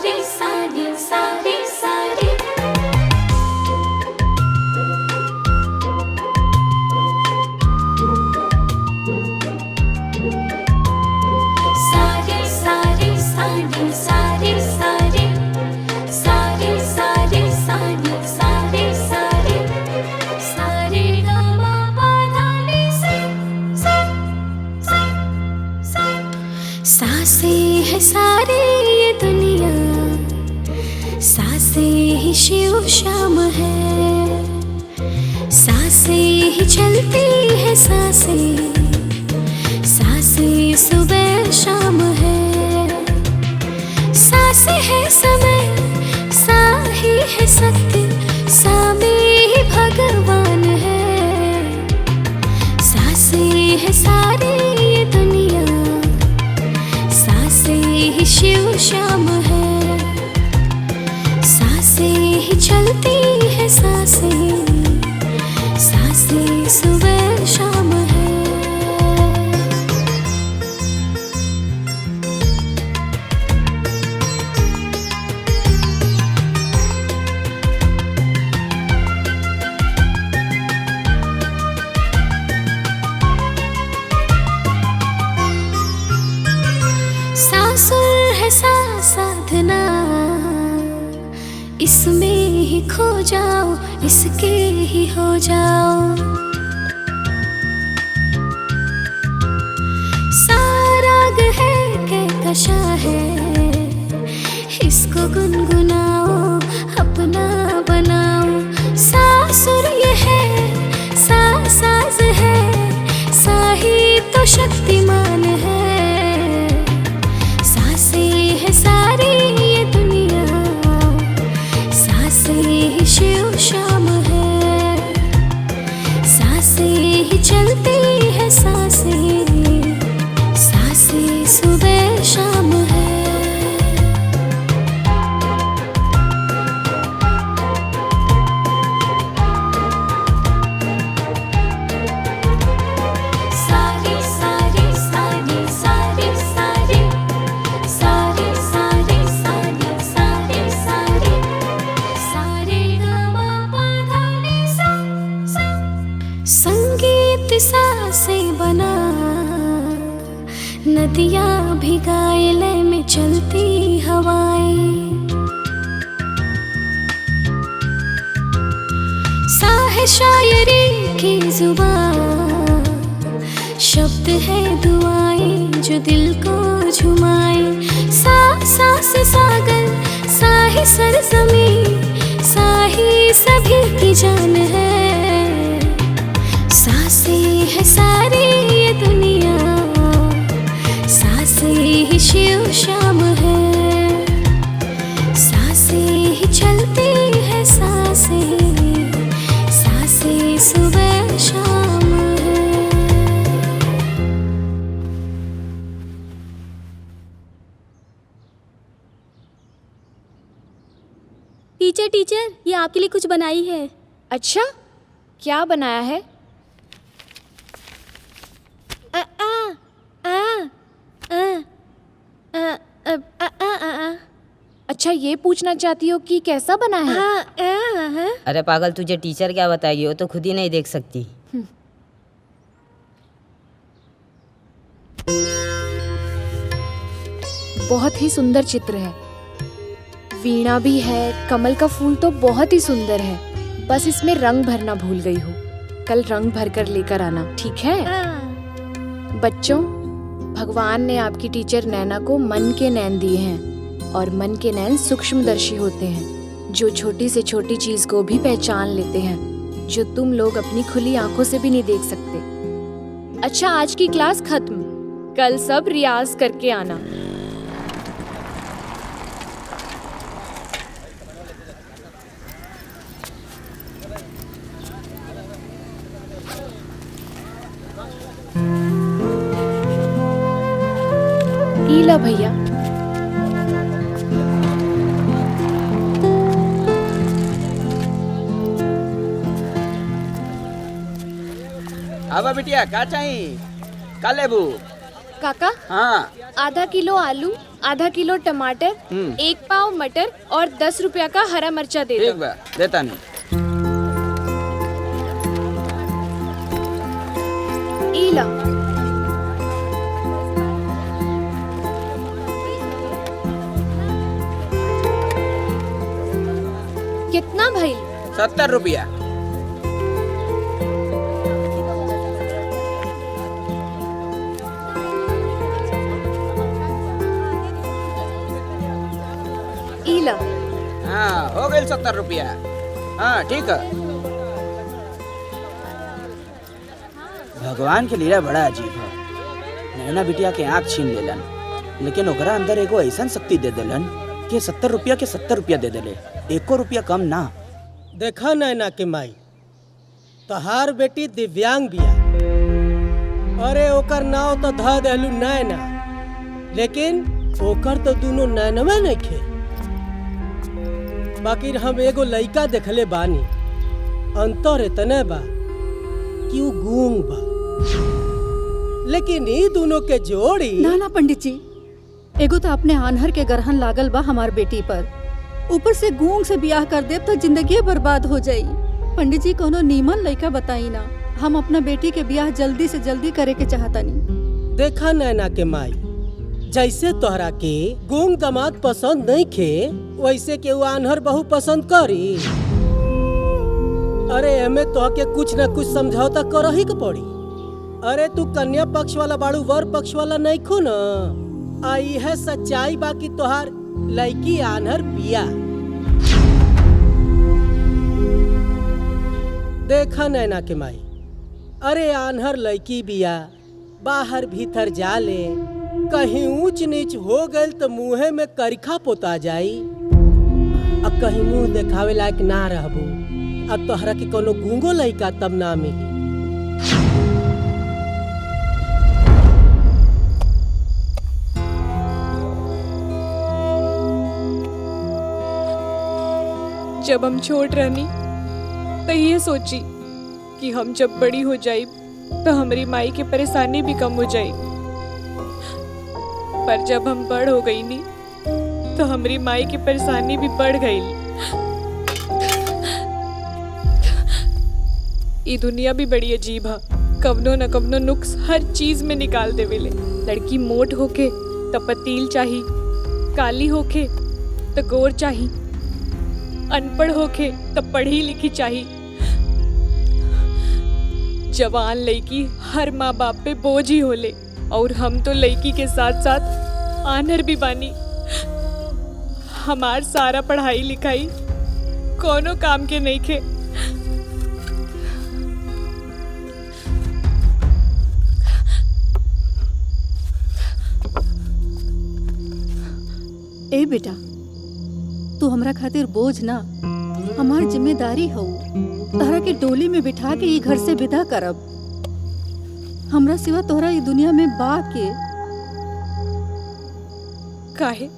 सारे सारे सारे सारे सारे सारे सारे सारे सारे सारे सारे सारे सारे सारे सारे ग म प ध नि सा सा सा सांसें है सारी ये दुनिया, सांसें ही शिव शाम है, सांसें ही चलती है सांसें, सांसें सुबह शाम है, सांसें है समय, सा ही है सत्य, सा में ही भगवान है, सांसें है सारी ये दुनिया, सांसें ही शिव शाम है, सांसें ही चलती है सांसें, सांसें सुबह शाम है। सांसुर है सा साधना, इसमें ही खो जाओ, इसके ही हो जाओ, साराग है कहकशा है, इसको गुनगुनाओ अपना बनाओ, सासुर ये है, सा साज है, सा ही तो शक्तिमान है, सांसें है सारी ये दुनिया, सांसें ही शिव शाम है, सांसें ही चलती है सांसें, सांसें सुबह शाम है। सारे सारे सारे सारे सारे सारे सारे सारे सारे सारे सारे ग म प ध नि सा सा संगीत सांसें बना, नदियाँ भिगाए लय में चलती हवाएं, सा है शायरी की जुबान, शब्द है दुआएं जो दिल को झुमाए, सा सा से सागर, सा ही सरजमीं, सा ही सभी की जान है, सांसें है सारी ये दुनिया, सांसें ही शिव शाम है, सांसें ही चलती है सांसें, सांसें सुबह शाम है। टीचर टीचर, ये आपके लिए कुछ बनाई है। अच्छा, क्या बनाया है? आ आ आ आ आ आ आ आ आ अच्छा, ये पूछना चाहती हो कि कैसा बना है? हाँ। अरे पागल, तुझे टीचर क्या बताएगी, वो तो खुद ही नहीं देख सकती। बहुत ही सुंदर चित्र है, वीणा भी है, कमल का फूल तो बहुत ही सुंदर है, बस इसमें रंग भरना भूल गई हूँ। कल रंग भर कर लेकर आना, ठीक है? बच्चों, भगवान ने आपकी टीचर नैना को मन के नैन दिए हैं, और मन के नैन सूक्ष्मदर्शी होते हैं, जो छोटी से छोटी चीज को भी पहचान लेते हैं, जो तुम लोग अपनी खुली आंखों से भी नहीं देख सकते। अच्छा, आज की क्लास खत्म, कल सब रियाज करके आना। ईला भैया, आवा बिटिया, का चाहिए? का लेबू? काका हाँ, आधा किलो आलू, आधा किलो टमाटर, 1 पाव मटर और 10 रुपया का हरा मिर्चा दे ठीक दो। बा, देता नहीं। ईला। कितना भाई? 70 रुपया। ईला। हाँ, हो गए 70 रुपया। हाँ ठीक है। भगवान के लीला बड़ा अजीब है। नैना बिटिया के आँख छीन लेलन, लेकिन ओकरा अंदर एगो ऐसा शक्ति दे देलन कि 70 रुपया के 70 रुपया दे देले, 1 रुपया कम ना। देखा नैना के माई, तहार बेटी दिव्यांग बिया। अरे ओकर नाव तो ध देलू नैना, लेकिन ओकर तो दोनों नैनवे नहीं खे। बाकी हम एगो लइका देखले बानी, अंतर इतने बा कि ऊ गूंग बा, लेकिन ई दोनों के जोड़ी। ना ना पंडित जी, एगो तो अपने आन्हर के गरहन लागल बा हमार बेटी पर, ऊपर से गूंग से ब्याह कर देब तो जिंदगी बर्बाद हो जाई। पंडित जी कोनो नीमन लइका बताई ना, हम अपना बेटी के ब्याह जल्दी से जल्दी करे के चाहतानी। देखा नैना के माई, जैसे तोहरा के गूंग दामाद पसंद नहीं खे, वैसे के आन्हर बहू पसंद करी। अरे एमे तो के कुछ न कुछ समझौता करही के पड़ी। अरे तू कन्या पक्ष वाला बाड़ू, वर पक्ष वाला नहीं खो न। आई है सच्चाई बाकी तोहार लड़की आन्हर बिया। देखा नैना के माई, अरे आन्हर लड़की बिया, बाहर भीतर जाले, कहीं ऊंच नीच हो गए तो मुँहे में करिखा पोता जाई, अब कहीं मुंह देखावे लायक ना रहबू। अब तोहरा के कोनो गूंगो लइका तब ना मिली। जब हम छोट रहनी तो ये सोची कि हम जब बड़ी हो जाई तो हमारी माई की परेशानी भी कम हो जाई, पर जब हम बड़ हो गई नी तो हमारी माई की परेशानी भी बढ़ गई। ये दुनिया भी बड़ी अजीब है, कवनो न कवनो नुक्स हर चीज में निकाल देवेले। लड़की मोट होके तो पतील चाही, काली होके तो गोर चाही, अनपढ़ होके तो पढ़ी लिखी चाही। जवान लड़की हर माँ बाप पे बोझ ही होले, और हम तो लड़की के साथ साथ आनर भी बानी। हमार सारा पढ़ाई लिखाई कोनो काम के नहीं खे। ए बेटा, तू हमरा खातिर बोझ ना, हमार जिम्मेदारी हो। तोहरा के डोली में बिठा के ये घर से विदा करब। हमरा सिवा तोहरा ये दुनिया में बा के। काहे?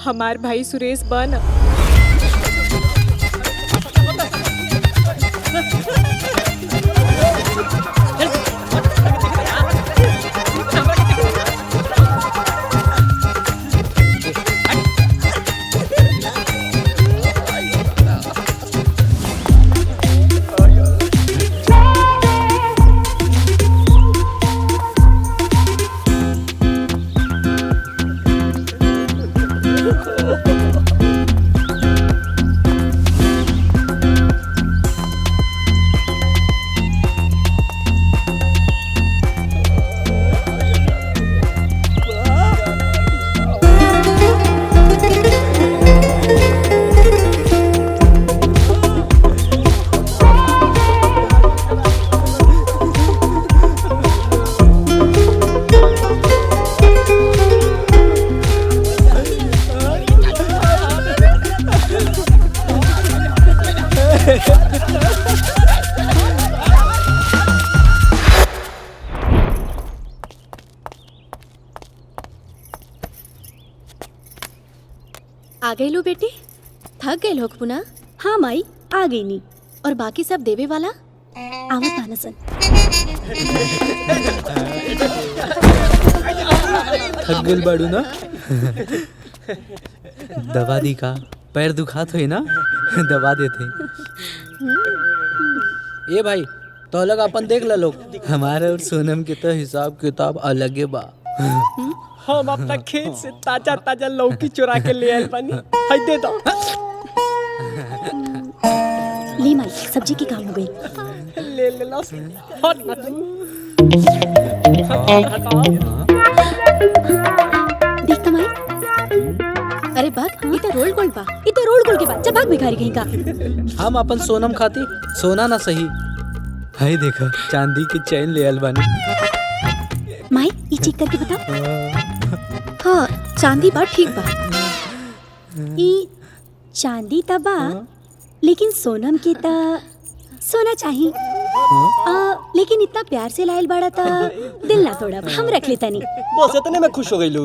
हमार भाई सुरेश बाना। आ गई लो बेटी, थक गए लोग पुनः। हाँ माई, आ गई नी। और बाकी सब देवे वाला? आवत मानसन। थक गइल बाड़ू ना? दवा दी का? पैर दुखात होई ना? दवा देते। ए भाई तो लग अपन देख ल लोग। हमारे और सोनम के तो हिसाब किताब अलग बा। हम अपना खेत से ताजा ताजा लौकी चुरा के ले आयल बानी। हाय दे दो। ले माई सब्जी की काम हो गई। ले ले लो। हट मत। देख कमाई। अरे भाग इते रोल गोल बा। इते रोल गोल के बाद जा भाग भिखारी कहीं का। हम अपन सोनम खाती सोना ना सही। हाय देखा चांदी की चैन ले आयल बानी। माई ये चेक करके बता। हाँ चांदी बा ठीक बा। ई चांदी त बा लेकिन सोनम के ता सोना चाहिए। लेकिन इतना प्यार से लायल बाड़ा ता दिल ना तोड़ा हम रख लेता नहीं। बस इतने में खुश हो गई लू।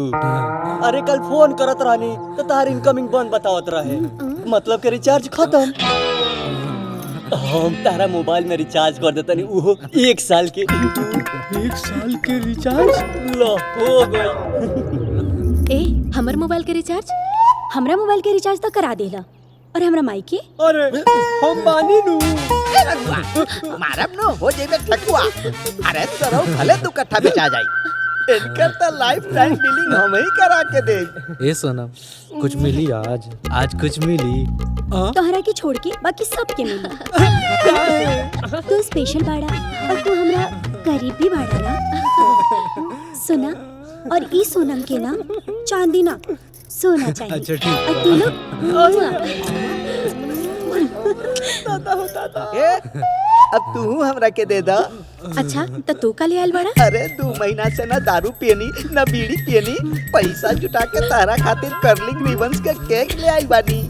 अरे कल फोन करत रहनी तो तार इनकमिंग बंद बतावत रहे, मतलब के रिचार्ज खत्म। हम तारा मोबाइल में रिचार्ज कर देता नहीं, वो 1 साल के। 1 साल के रिचार्ज लो हो गई। ए हमर मोबाइल के रिचार्ज हमरा मोबाइल के रिचार्ज तो करा देला और हमरा माई के। अरे हम बानी नू। मारब नो हो जेबे ठकुआ। अरे सरो भले 2 कट्ठा बेचा जाई, इनकर तो लाइफ टाइम बिलिंग हम ही करा के दे। ए सोनम कुछ मिली आज कुछ मिली। तोहरा के छोड़ के बाकी सब के मिली। तू स्पेशल बाड़ा और तू हमरा करीब भी बाड़ा ना। सुना और ई सोनम के ना चांदी ना सोना चाहिए। अच्छा ठीक। और तू लोग अब तू हमरा के दे दा। अच्छा तो तू का ले आयल बड़ा। अरे 2 महीना से ना दारू पियनी ना बीड़ी पियनी, पैसा जुटा के तारा खातिर कर्लिंग रिबन्स के केक ले आई बानी।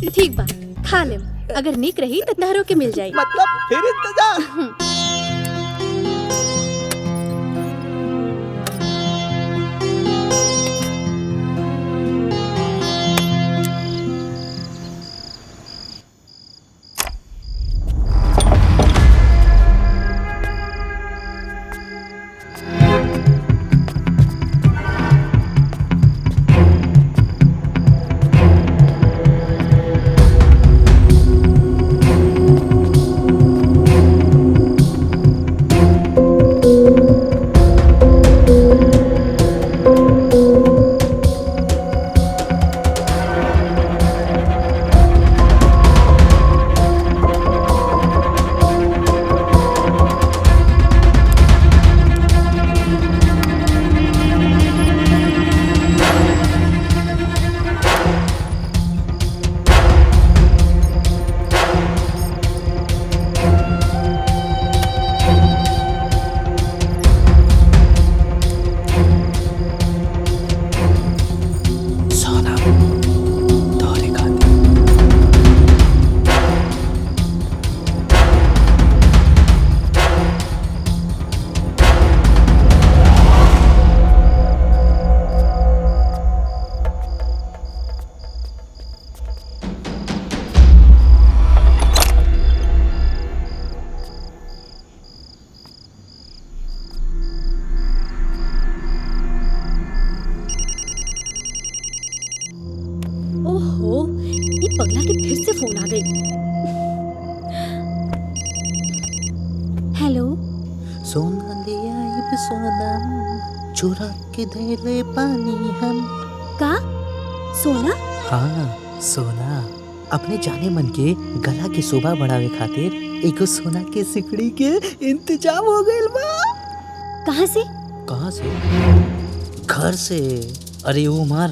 ठीक बा खा ले, अगर निक रही तो तहरो के मिल जाई। मतलब फिर इंतजार। पगला के फिर से फोन आ गई। हेलो सोना ले आई सोना चुरा के दे ले पानी हम। का सोना? हाँ सोना, अपने जाने मन के गला के शोभा बढ़ावे खातिर एगो सोना के सिकड़ी के इंतजाम हो गइल बा। कहाँ से? कहाँ से? घर से। अरे वो मार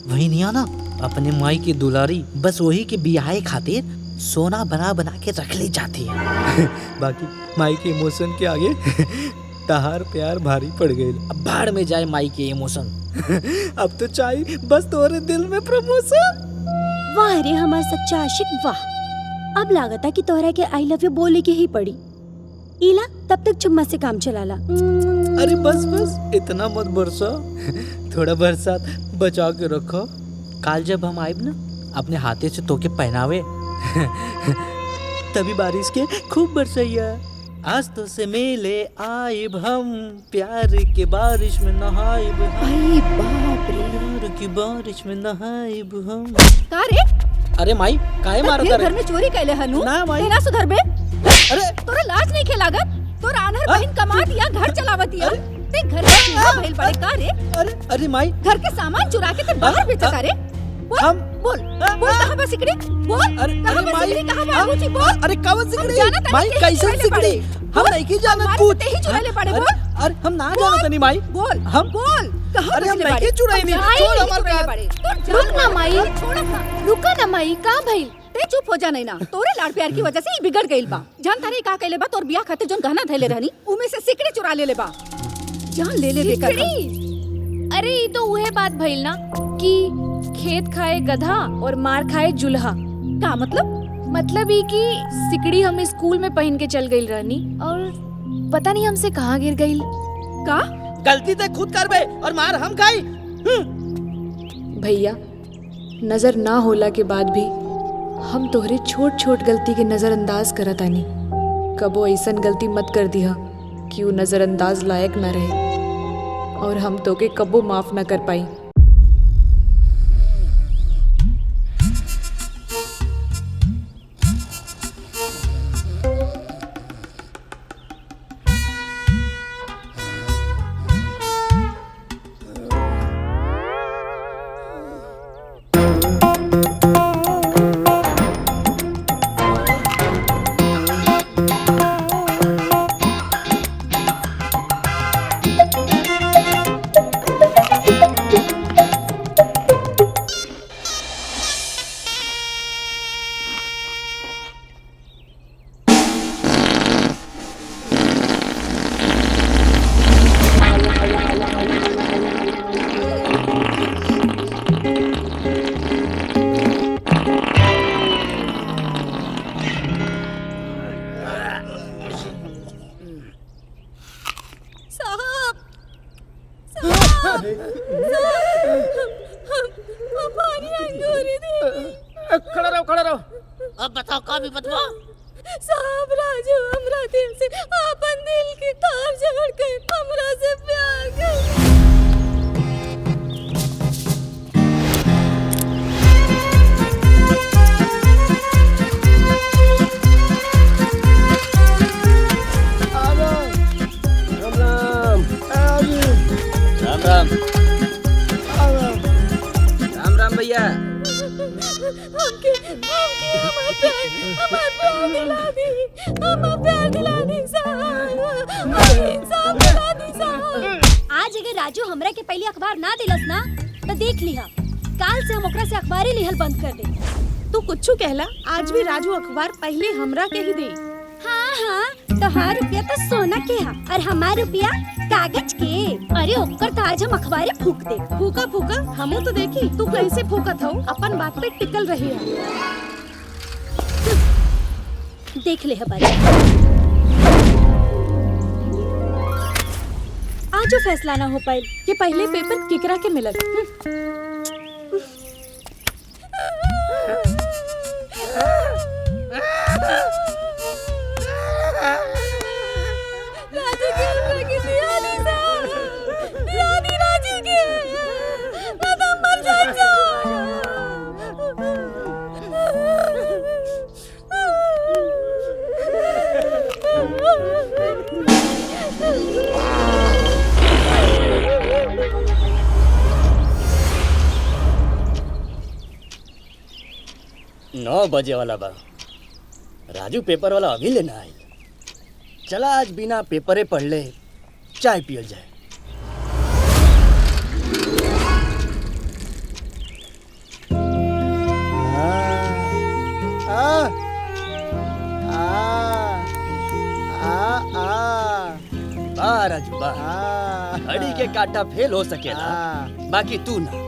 वही नहीं आना, अपने माई की दुलारी, बस वही के बियाहे खातिर सोना बना बना के रख ली जाती है। बाकी माई के इमोशन के आगे तहार प्यार भारी पड़ गई। अब भाड़ में जाए माई के इमोशन। अब तो चाहिए बस तोरे दिल में प्रमोशन। वाह रे हमार सच्चा आशिक वाह। अब लागता कि तोहरा के आई लव यू बोले के ही पड़ी। इला तब तक चुम्मा से काम चलाला। अरे बस बस इतना मत बरसा, थोड़ा बरसात बचा के रखो। काल जब हम आइब ना अपने हाथे से तोके पहनावे तभी बारिश के खूब बरसैया। आज तो से मेले आइब हम, प्यार के बारिश में नहाइब हम। अरे बाप रे, प्यार की बारिश में नहाइब हम। का रे? अरे माई काहे मारत फिर रे? घर में चोरी कैले हनु? ना माई। तेरा सुधर बे। अरे तोरा लाज नहीं खेलागत? तोर आनहर बहन कमा दिया, घर चलावतिया। ते घर में चूहा भइल बड़े का रे? अरे माई घर के सामान चुरा के ते बाहर बेचता रे? बोल हम बोल बोल कहां बा सिकड़ी? बोल कहां बा सिकड़ी? कहां बा अंगूठी? बोल। अरे कवन हम जाना तानी माई के ही कैसन चुराइले सिकड़ी? पड़े। हम बोल, नहीं की जानत हमारे कुछ। ते ही चुराइले पड़े, बोल। अरे हम ना जानत नहीं माई। बोल हम बोल कहां अरे हम बचले नहीं बाड़े? चुराई नहीं। हम छोड़ नहीं हमार चुराइले बात। बाड़े। तोर रुक जान ना माई, छोड़ ना। रुका ना माई, का भइल? ते चुप हो जा नहीं ना। तोरे लाड़ प्यार की वजह से ही बिगड़ गइल बा। जान तारे का कइले बा? तोर बियाह खातिर जोन गहना धइले रहनी, उमे से सिकड़ी चुरा ले बा। जान ले देकर हम। सिकड़ी? अरे ये तो वह बात भइल ना कि खेत खाए गधा और मार खाए जुल्हा। का मतलब? मतलब ये कि सिकड़ी हम स्कूल में पहन के चल गई रहनी और पता नहीं हमसे कहाँ गिर गई। का? गलती ते खुद करबे और मार हम खाई। भैया, नजर ना होला के बाद भी हम तोहरे छोट छोट गलती के नजरअंदाज करत आनी। कबो ऐसन गलती मत कर दिया कि वो नजरअंदाज लायक ना रहे और हम तोके कबो माफ ना कर पाई। खड़ा रहो खड़ा रहो। अब बताओ का भी बतवा। साहब राजू हमरा दिल से अपन दिल के तार जोड़ के हमरा से प्यार कर। राम राम राम राम भैया। हमके हमार प्यार दिला दी, हमार प्यार दिला दी साहब, इंसाफ दिला दी साहब। आज अगर राजू हमरा के पहले अखबार ना दिलस ना तो देख लिहा, काल से हम ओकरा से अखबार ही लिहल बंद कर दे। तू कुछ कहला, आज भी राजू अखबार पहले हमरा के ही दे। हाँ हाँ, तोहार रुपया तो सोना के हा और हमार रुपया कागज के। अरे ओकर तो आज हम अखबारे फूक दे। फूका फूका हमू तो देखी तू कैसे फूकत हो, अपन बात पे टिकल रही है। देख ले हमारे आज जो फैसला ना हो पाए कि पहले पेपर केकरा के मिलत। राजू के हमरा के दिया दी साहब, दिया दी राजू के, ना तो मर जाए। नौ बजे वाला बा। राजू पेपर वाला अभी लेना आई। चला आज बिना पेपरे पढ़ ले चाय पियल जाए। राजू बा, घड़ी के काटा फेल हो सकेला, बाकी तू ना।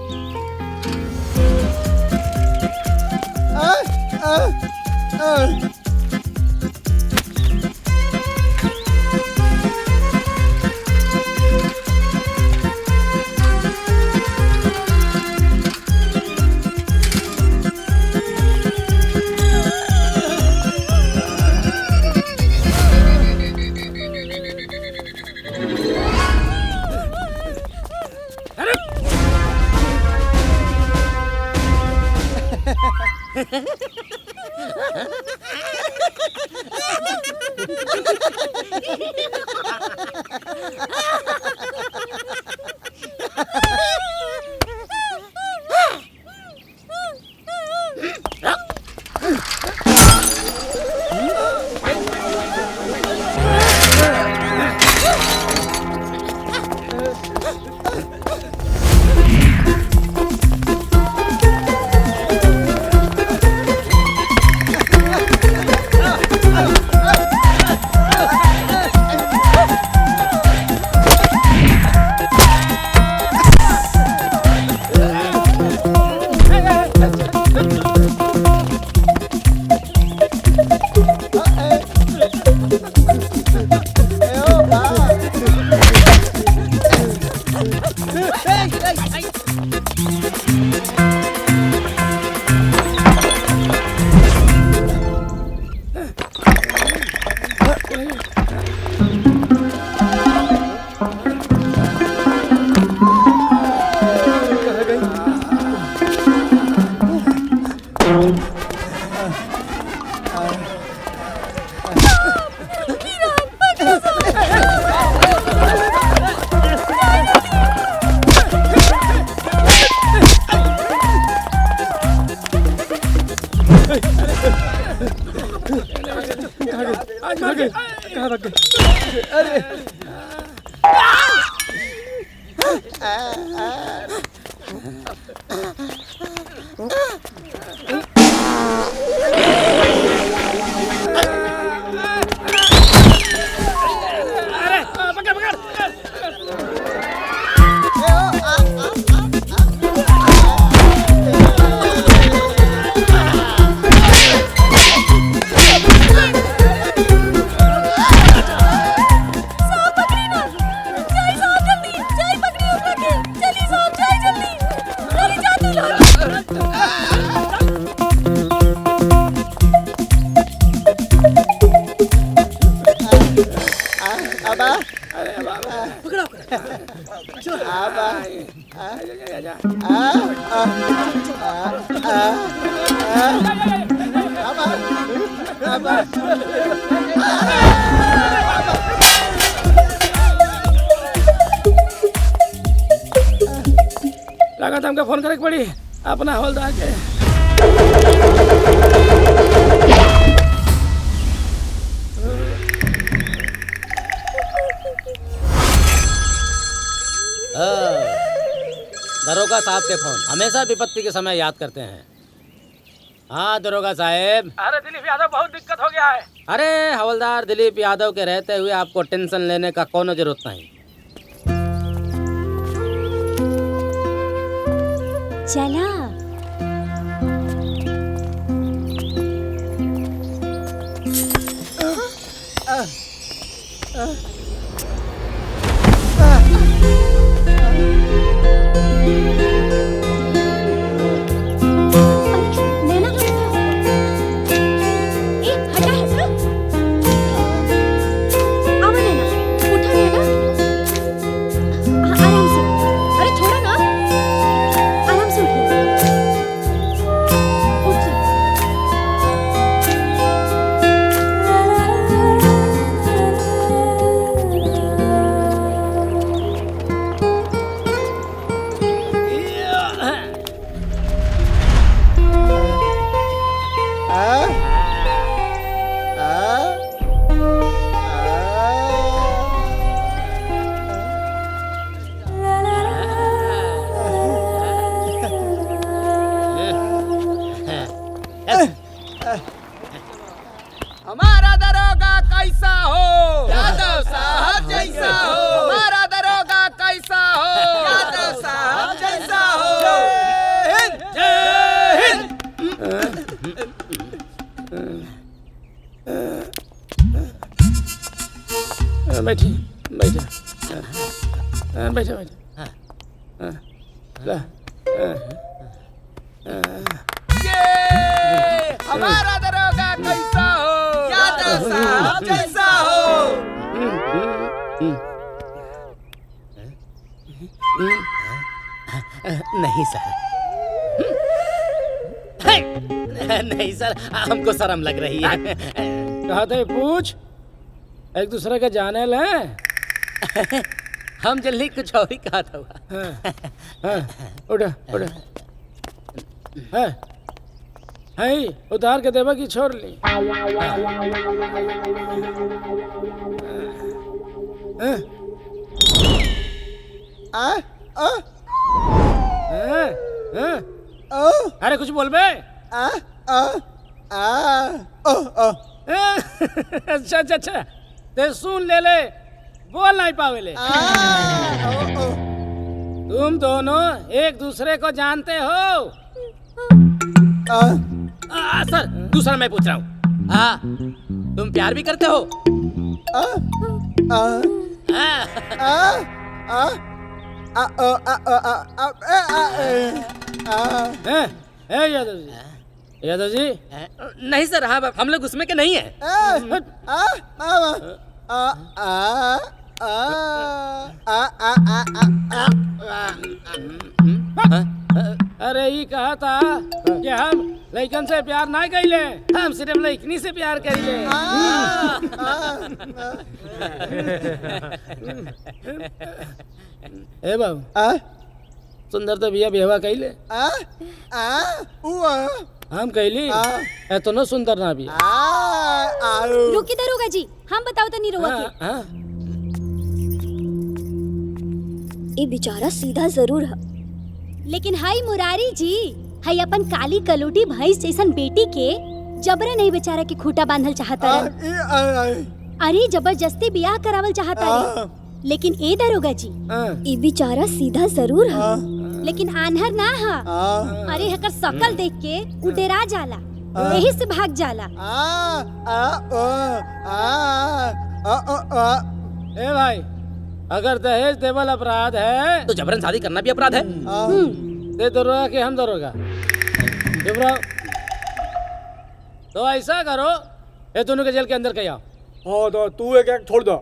लागत हमके फोन करे के पड़ी अपना हवलदार के। दरोगा साहब के फोन हमेशा विपत्ति के समय याद करते हैं। हाँ दरोगा साहब। अरे दिलीप यादव बहुत दिक्कत हो गया है। अरे हवलदार दिलीप यादव के रहते हुए आपको टेंशन लेने का कोनो जरूरत नहीं। चला हमारा दरोगा कैसा हो यादव साहब जैसा हो। हमारा दरोगा कैसा हो यादव साहब जैसा हो। जय हिंद। बैठिए बैठिए बैठे बैठे। हमारा दरोगा कैसा हो यादव साहब जैसा हो। नहीं सर। नहीं सर, हमको शर्म लग रही है। कहते पूछ, एक दूसरे के जाने ले। हम जल्दी कुछ और ही कहा था। उठा उठा, है उतार के देवा की छोड़ ली। अरे कुछ बोल बे। अच्छा अच्छा अच्छा, ते सुन ले, बोल नहीं पावेले। तुम दोनों एक दूसरे को जानते हो? सर, दूसरा मैं पूछ रहा हूँ। तुम प्यार भी करते हो? यादव जी, नहीं सर, हाँ हम लोग उसमें के नहीं है। अरे ये कहा था कि हम लड़कन से प्यार ना कइले, हम सिर्फ लड़कनी से प्यार कइले। ए बाबू, सुंदर तो बिया बेहवा कइले। हम कइली, एतनो सुंदर ना बिया। रुकी दरोगा जी, हम बताओ तो नहीं रोवा के। ये बेचारा सीधा जरूर है, लेकिन हाई मुरारी जी, हाई अपन काली कलोटी भैंस जैसन बेटी के जबरे नहीं बेचारा के खूटा बांधल चाहता रहे। अरे जबरदस्ती बियाह करावल चाहता रहे। लेकिन ए दरोगा जी, ये बेचारा सीधा जरूर है, लेकिन आन्हर ना है। अरे हकर शकल देख के उ डेरा जाला, यही से भाग जाला। ए भाई, अगर दहेज देवल अपराध है तो जबरन शादी करना भी अपराध है। दे दरोगा के हम दरोगा। चुप रहो। तो ऐसा करो, ये दोनों के जेल के अंदर कहीं आओ। हाँ तो तू एक एक छोड़ दो।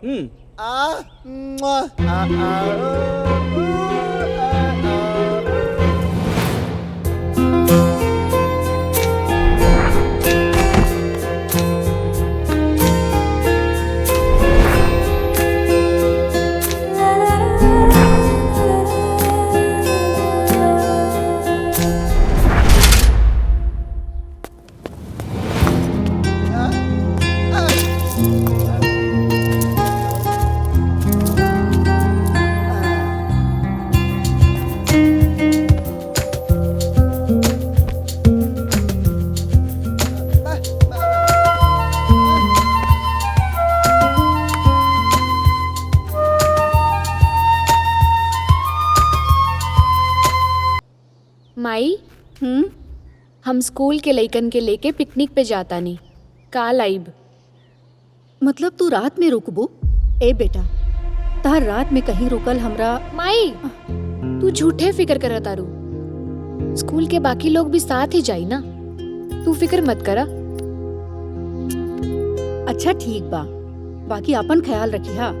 माई, हम स्कूल के लइकन के लेके पिकनिक पे जाता नहीं, काल आइब। मतलब तू रात में रुकबू? ए बेटा, तार रात में कहीं रुकल हमरा। माई, तू झूठे फिक्र करत तारू। स्कूल के बाकी लोग भी साथ ही जाई ना, तू फिक्र मत करा। अच्छा ठीक बा, बाकी अपन ख्याल रखिया।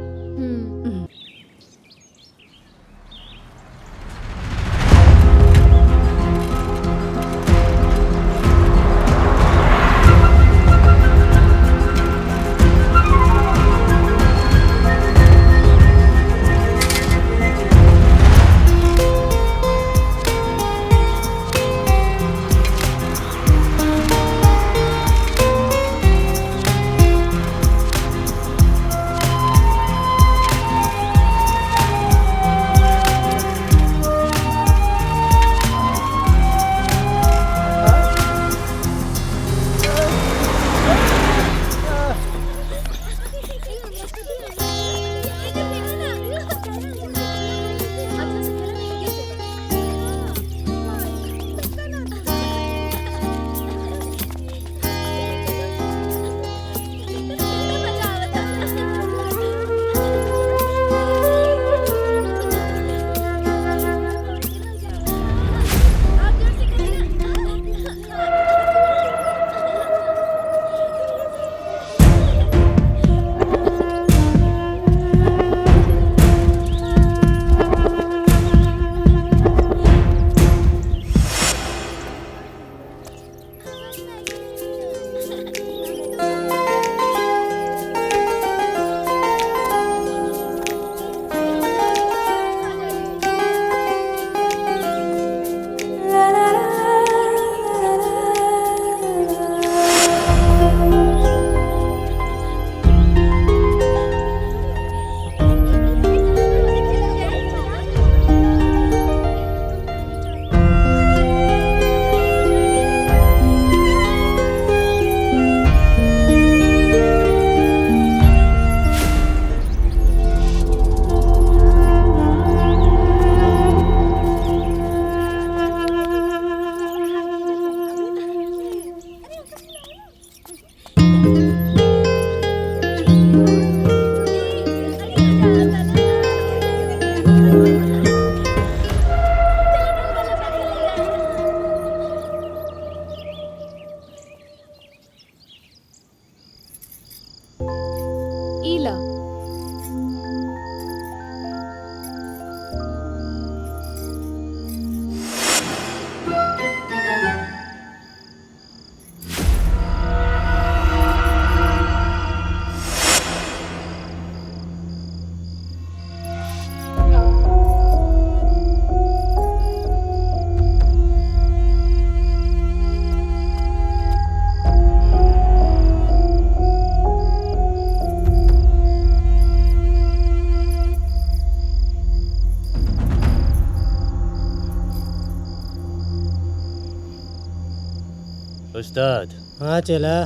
उस्ताद। हाँ चला।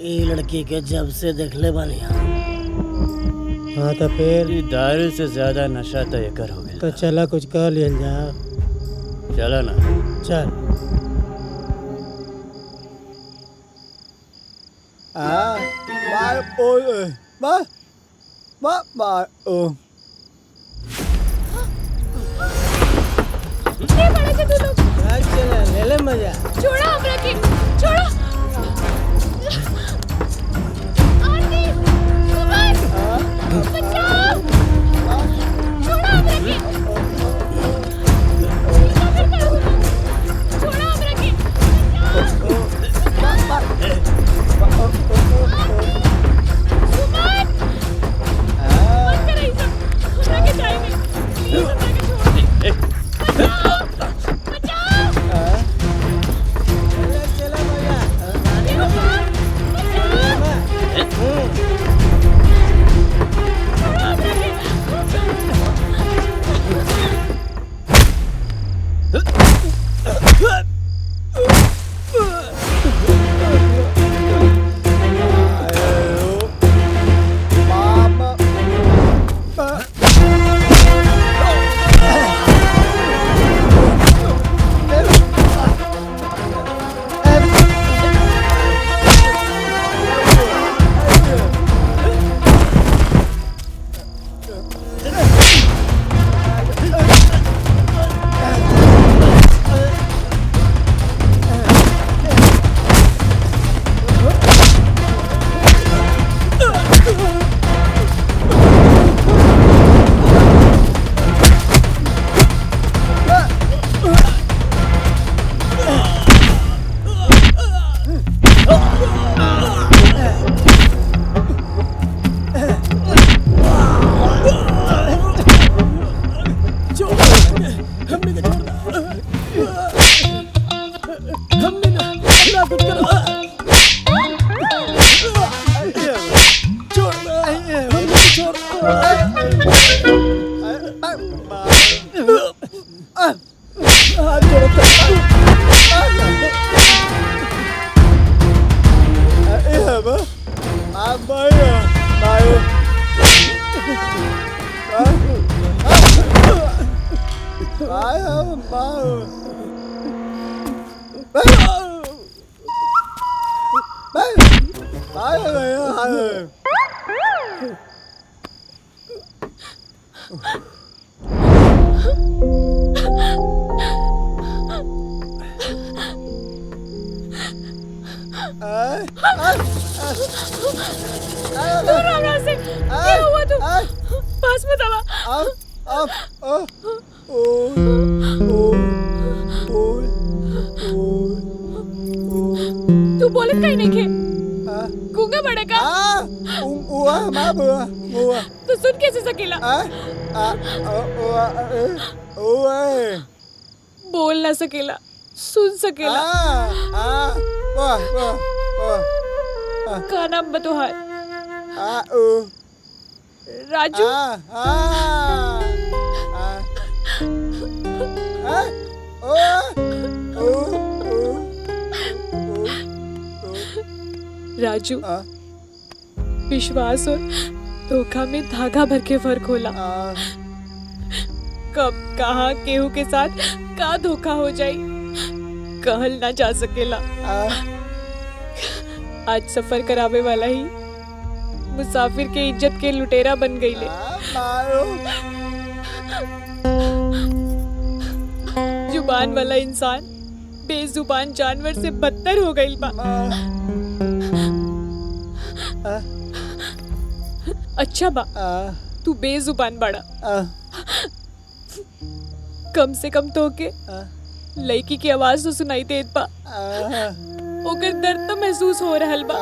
ये लड़की के जब से देखले बानी हाँ तो फिर दारू से ज्यादा नशा तो एकर हो गया। तो चला कुछ कर लियल जा। चला ना। चल। ये बड़े से तू लोग चला ले ले मजा। छोड़ा हमरा के, छोड़ा। आरती, कुमार, बचाओ। छोड़ा हमरा के। छोड़ा हमरा के। कुमार, मत कर ऐसा। हमरा के जाएंगे। हमरा के छोड़ दे। बचाओ, बचाओ। चला मजा। दूर हमरा से। क्या हुआ तू? पास मत आवा। तू बोलत कहीं नहीं खे? गूंगा बड़े का? तो सुन कैसे सकेला? बोल ना सकेला, सुन सकेला। का नाम बतोहार? राजू। राजू, विश्वास और धोखा में धागा भर के फर्क होला। कब कहाँ केहू के साथ का धोखा हो जाई कहल ना जा सकेला। आज सफर करावे वाला ही मुसाफिर के इज्जत के लुटेरा बन गई ले। जुबान वाला इंसान बेजुबान जानवर से बदतर हो गई बा। अच्छा बा तू बेजुबान बड़ा। कम से कम तो के लड़की की आवाज तो सुनाई देत बा। ओकर दर्द तो महसूस हो रहल बा।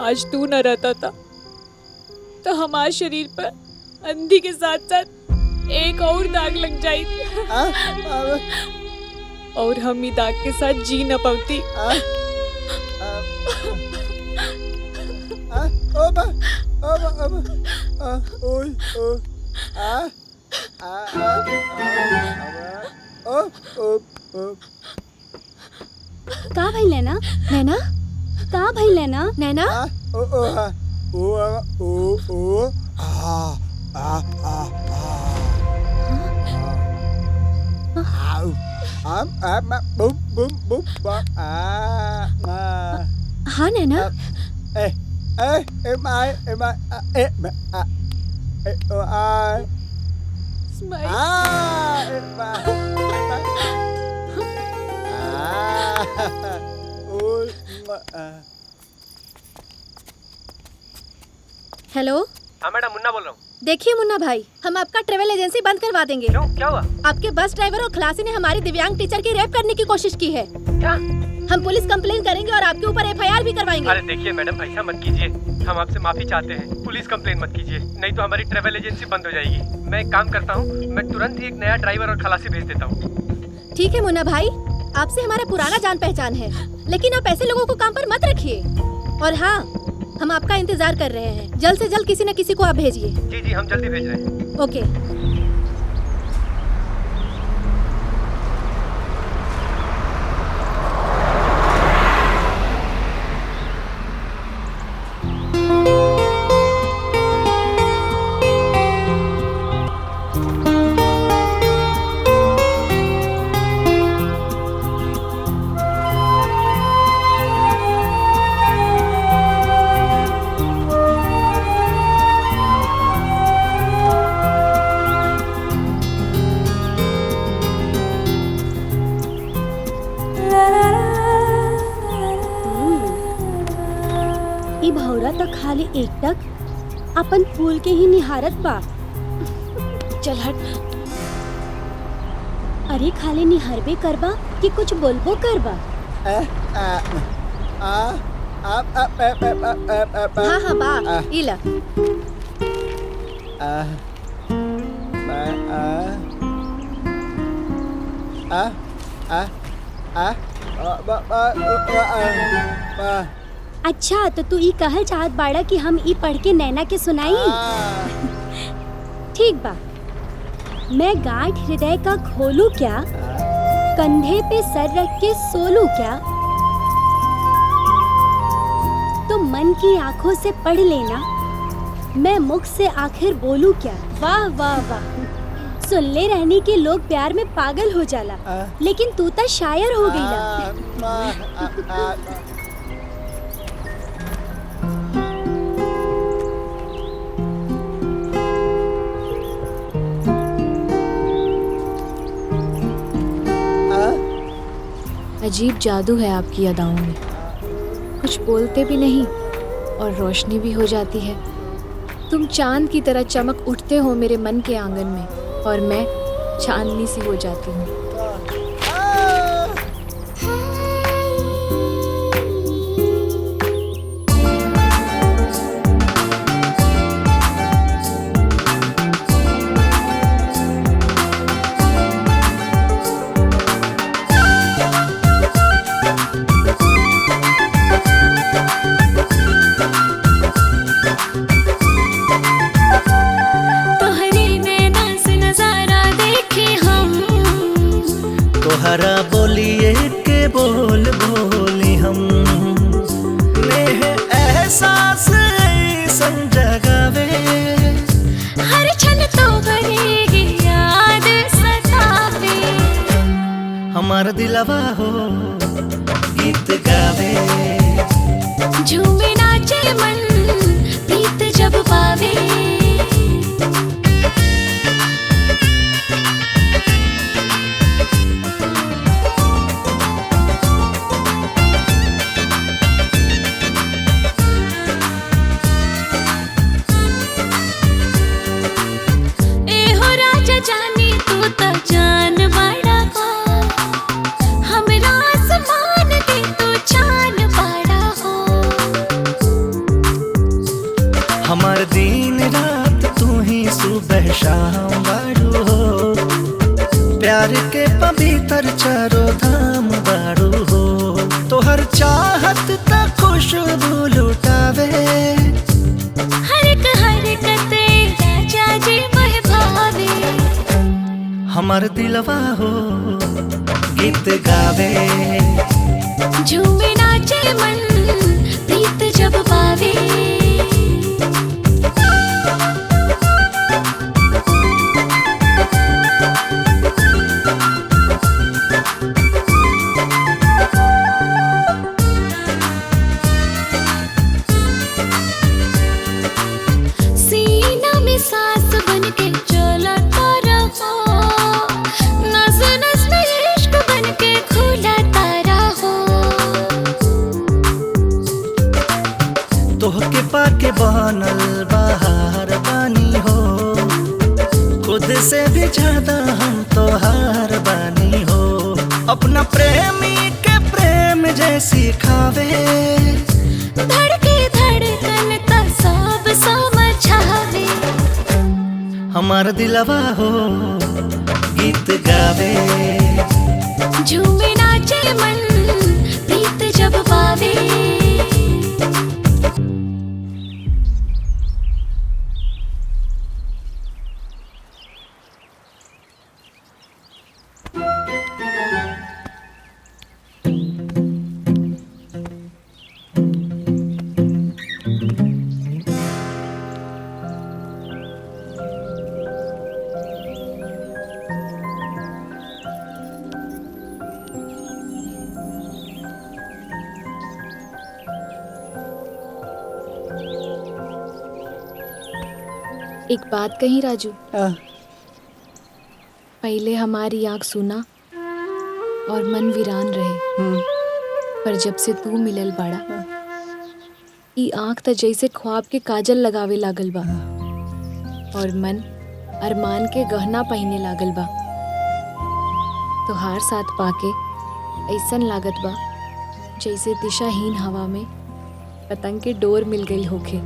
आज तू न रहता था तो हमारे शरीर पर अंधी के साथ साथ एक और दाग लग जाई और हम ही दाग के साथ जी न पाती। का भाई लेना नैना, का भाई लेना नैना। हाँ नैना। हेलो। हाँ मैडम, मुन्ना बोल रहा हूँ। देखिए मुन्ना भाई, हम आपका ट्रेवल एजेंसी बंद करवा देंगे। क्यों, क्या हुआ? आपके बस ड्राइवर और खलासी ने हमारी दिव्यांग टीचर की रेप करने की कोशिश की है। क्या? हम पुलिस कंप्लेन करेंगे और आपके ऊपर एफआईआर भी करवाएंगे। अरे देखिए मैडम, ऐसा मत कीजिए, हम आपसे माफी चाहते हैं। पुलिस कंप्लेन मत कीजिए, नहीं तो हमारी ट्रेवल एजेंसी बंद हो जाएगी। मैं एक काम करता हूँ, मैं तुरंत ही एक नया ड्राइवर और खलासी भेज देता हूँ। ठीक है मुन्ना भाई, आपसे हमारा पुराना जान पहचान है, लेकिन आप ऐसे लोगों को काम पर मत रखिए। और हाँ, हम आपका इंतजार कर रहे हैं। जल्द से जल्द किसी न किसी को आप भेजिए। जी जी, हम जल्दी भेज रहे हैं। ओके। खाली एक टक अपन फूल के ही निहारत बा। चल हट। अरे खाली निहारबे करबा कि कुछ बोलबो करबा? हाँ हाँ बा इला। अच्छा तो तू ई कहल चाहत बाड़ा कि हम ई पढ़ के नैना के सुनाई? ठीक बा, मैं गांठ हृदय का खोलूं क्या, कंधे पे सर रख के सोलूं क्या, तो मन की आंखों से पढ़ लेना, मैं मुख से आखिर बोलूं क्या। वाह वाह वाह, सुन ले रहने के लोग प्यार में पागल हो जाला, लेकिन तू तो शायर हो गई। अजीब जादू है आपकी अदाओं में, कुछ बोलते भी नहीं और रोशनी भी हो जाती है। तुम चांद की तरह चमक उठते हो मेरे मन के आंगन में और मैं चांदनी सी हो जाती हूँ। तोहरा बोलिए के बोल बोली हम नेह एहसास ऐसन जगावे, हर क्षण तो भरेगी याद सतावे, हमार दिलवा हो गीत गावे, झूमे नाचे मन प्रीत जब पावे। जानी तू तो जान बड़ा हो, हमरा आसमान के तू चान बड़ा हो, हमार दिन रात तू ही सुबह शाम बारू हो, प्यार के पवित्र चारों धाम बारू हो, तोहर चाहत तक खुशबू लुटावे, हर एक हरकत राजा जी महभावे, हमार दिलवा हो गीत गावे झूमे नाचे मन प्रीत जब पावे। सीना में सांस बन के चलता रहो, नस नस में इश्क बन के घुलता रहो। तोहके पाके बनल बाहर बानी हो, खुद से भी ज्यादा हम तोहार बानी हो। अपना प्रेमी के प्रेम जैसी खावे, धड़के धड़कन का सब समझावे। हमार दिलवा हो गीत गावे झूमे नाचे मन प्रीत जब पावे। एक बात कही राजू, पहले हमारी आँख सुना और मन वीरान रहे, पर जब से तू मिलल बाड़ा ई आँख त जैसे ख्वाब के काजल लगावे लागल बा और मन अरमान के गहना पहने लागल बा। तोहार साथ पाके ऐसन लागत बा जैसे दिशाहीन हवा में पतंग के डोर मिल गई होखे।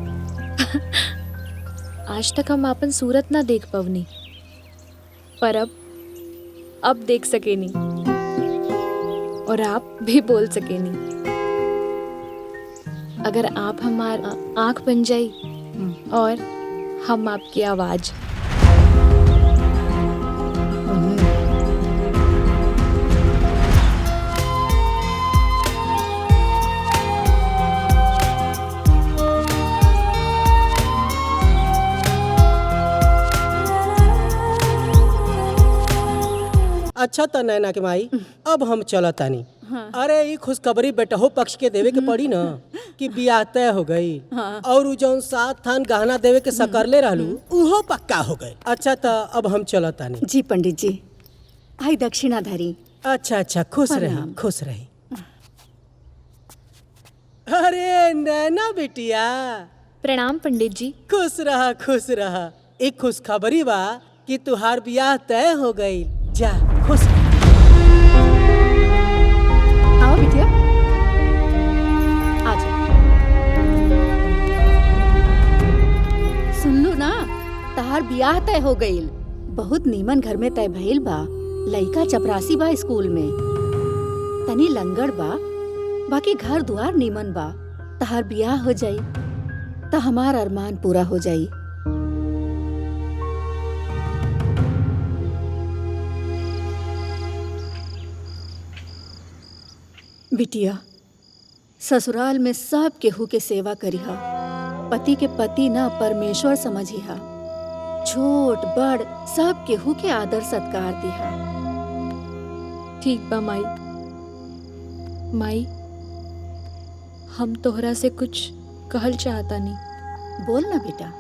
आज तक हम अपन सूरत ना देख पवनी, पर अब देख सकेनी और आप भी बोल सकेनी। अगर आप हमार आँख बन जाई और हम आपकी आवाज। अच्छा त नैना के माई, अब हम चलत तानी। अरे ई खुशखबरी बेटहो पक्ष के देवे के पड़ी ना कि बियाह तय हो गई और उ जौन 7 थान गहना देवे के सकरले रहलू उहो पक्का हो गए। अच्छा त अब हम चलत तानी। जी पंडित जी, आई दक्षिणा धरी। अच्छा अच्छा, खुश रही खुश रही। अरे नैना बिटिया, प्रणाम पंडित जी। खुश रहा खुश रहा। एक खुशखबरी बा कि तुहार बियाह तय हो गई। जा खुश आओ बिटिया, आ जाओ। सुन लू ना, तहार बियाह तय हो गईल। बहुत नीमन घर में तय भइल बा। लइका चपरासी बा स्कूल में, तनी लंगड़ बा, बाकी घर दुआर नीमन बा। तहार बियाह हो जाई त हमार अरमान पूरा हो जाई। बिटिया, ससुराल में सब केहू के सेवा करिहा। पति के पति ना परमेश्वर समझिहा। छोट बड़ सब केहू के आदर सत्कार दिहा। ठीक बा माई। माई, हम तोहरा से कुछ कहल चाहता नहीं। बोल ना बेटा।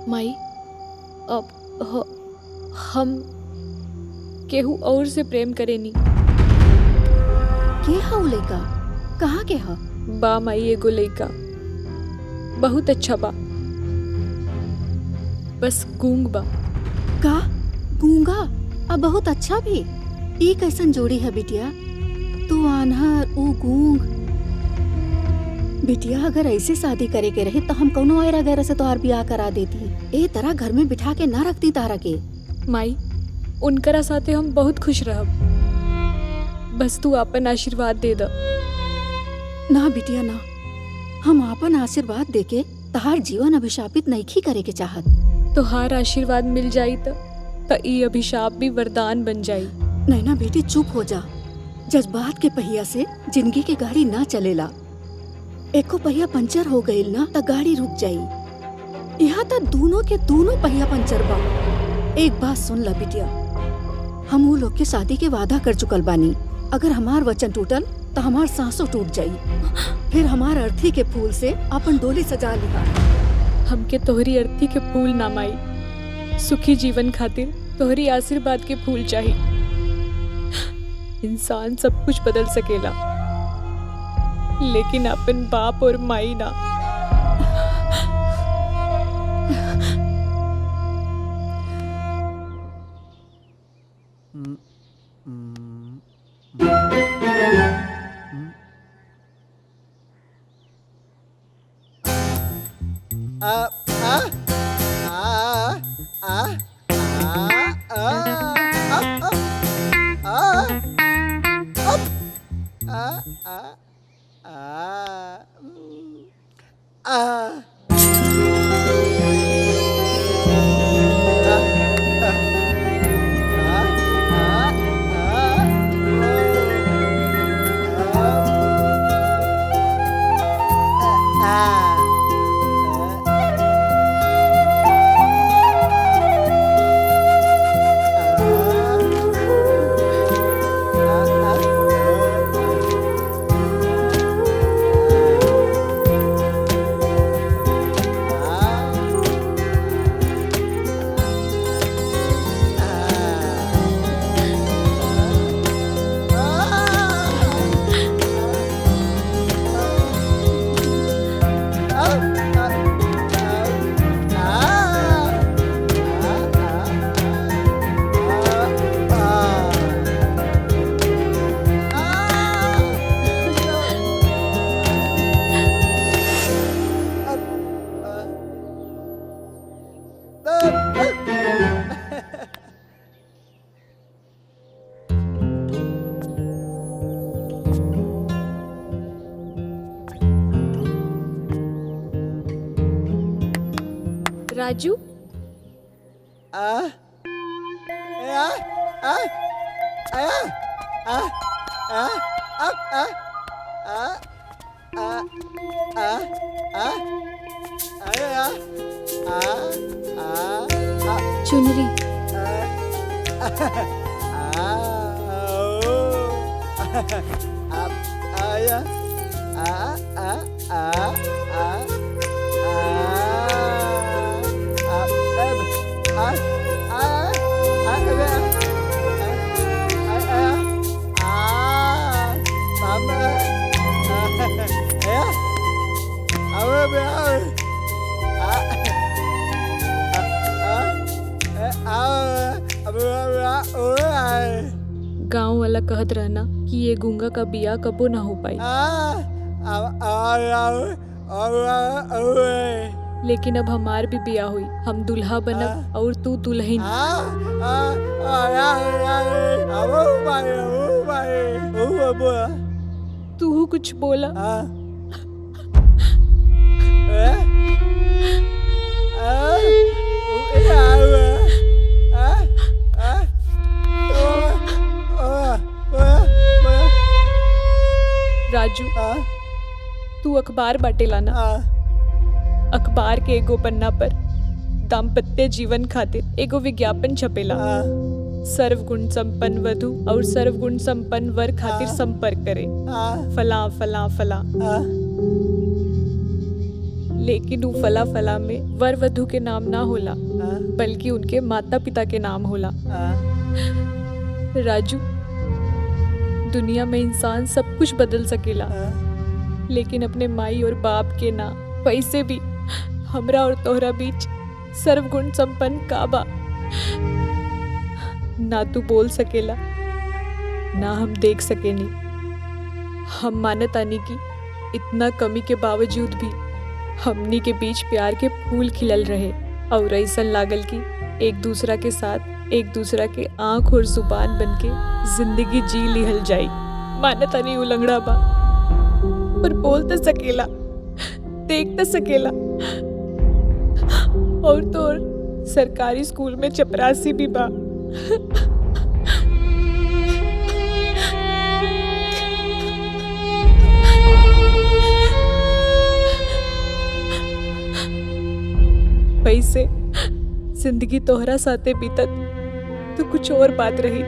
माई, अब हम केहू और से प्रेम करेनी। के हा उ लइका? कहाँ के हा? बा माई एगो लइका, बहुत अच्छा बा, बस गूंग बा। का गूंगा? अब बहुत अच्छा भी। ई कैसन जोड़ी है बिटिया? तू आन्हर, ऊ गूंग। बिटिया, अगर ऐसे शादी करे के रहे तो हम कौनो ऐरा गैरा से तोहार बियाह करा देती। ए तरह घर में बिठा के ना रखती तारा के। माई, उनकरा साथे हम बहुत खुश रहब, बस तू अपन आशीर्वाद दे द। ना बिटिया ना, हम आपन आशीर्वाद देके तहार जीवन अभिशापित नइखी करे के चाहत। तोहार आशीर्वाद मिल जाई तो तो ई अभिशाप भी वरदान बन जाई। नैना बेटी चुप हो जा। जज्बात के पहिया से जिंदगी की गाड़ी ना चलेला। एको पहिया पंचर हो गईल ना तो गाड़ी रुक जाई। यहाँ तो दोनों के दोनों पहिया पंचर बा। एक बात सुन ला बिटिया, हम वो लोग के शादी के वादा कर चुकल बानी। अगर हमार वचन टूटल तो हमार सांसों टूट जाई। फिर हमार अर्थी के फूल से अपन डोली सजा लिहा। हमके तोहरी अर्थी के फूल ना माई, सुखी जीवन खातिर तोहरी आशीर्वाद के फूल चाहिए। इंसान सब कुछ बदल सकेला, लेकिन अपन बाप और माई ना। राजू, चुनरी। गांव वाला कहत रहना कि ये गूंगा का बिया कबो ना हो पाई, लेकिन अब हमार भी बिया हुई। हम दुल्हा बनब और तू दुल्हन। तू कुछ बोला? राजू, तू अखबार बाटे लाना। अखबार के एगो पन्ना पर दाम्पत्य जीवन खातिर एगो विज्ञापन छपेला। सर्वगुण संपन्न वधु और सर्वगुण संपन्न वर खातिर संपर्क करे, फला फला फला। लेकिन वो फला फला में वर वधु के नाम ना होला, बल्कि उनके माता पिता के नाम होला। राजू, दुनिया में इंसान सब कुछ बदल सकेला, लेकिन अपने माई और बाप के ना। वैसे भी हमरा और तोहरा बीच सर्वगुण संपन्न काबा। ना तू बोल सकेला, ना हम देख सकेनी। हम मानतानी की इतना कमी के बावजूद भी हमनी के बीच प्यार के फूल खिलल रहे और ऐसन लागल कि एक दूसरा के साथ एक दूसरा के आंख और जुबान बनके जिंदगी जी लिहल जाई। मानतानी उलंगड़ा बा, पर बोल तो सकेला, देख तो सकेला। और तो सरकारी स्कूल में चपरासी भी बा। वैसे जिंदगी तोहरा साथे बीतत तो कुछ और बात रही।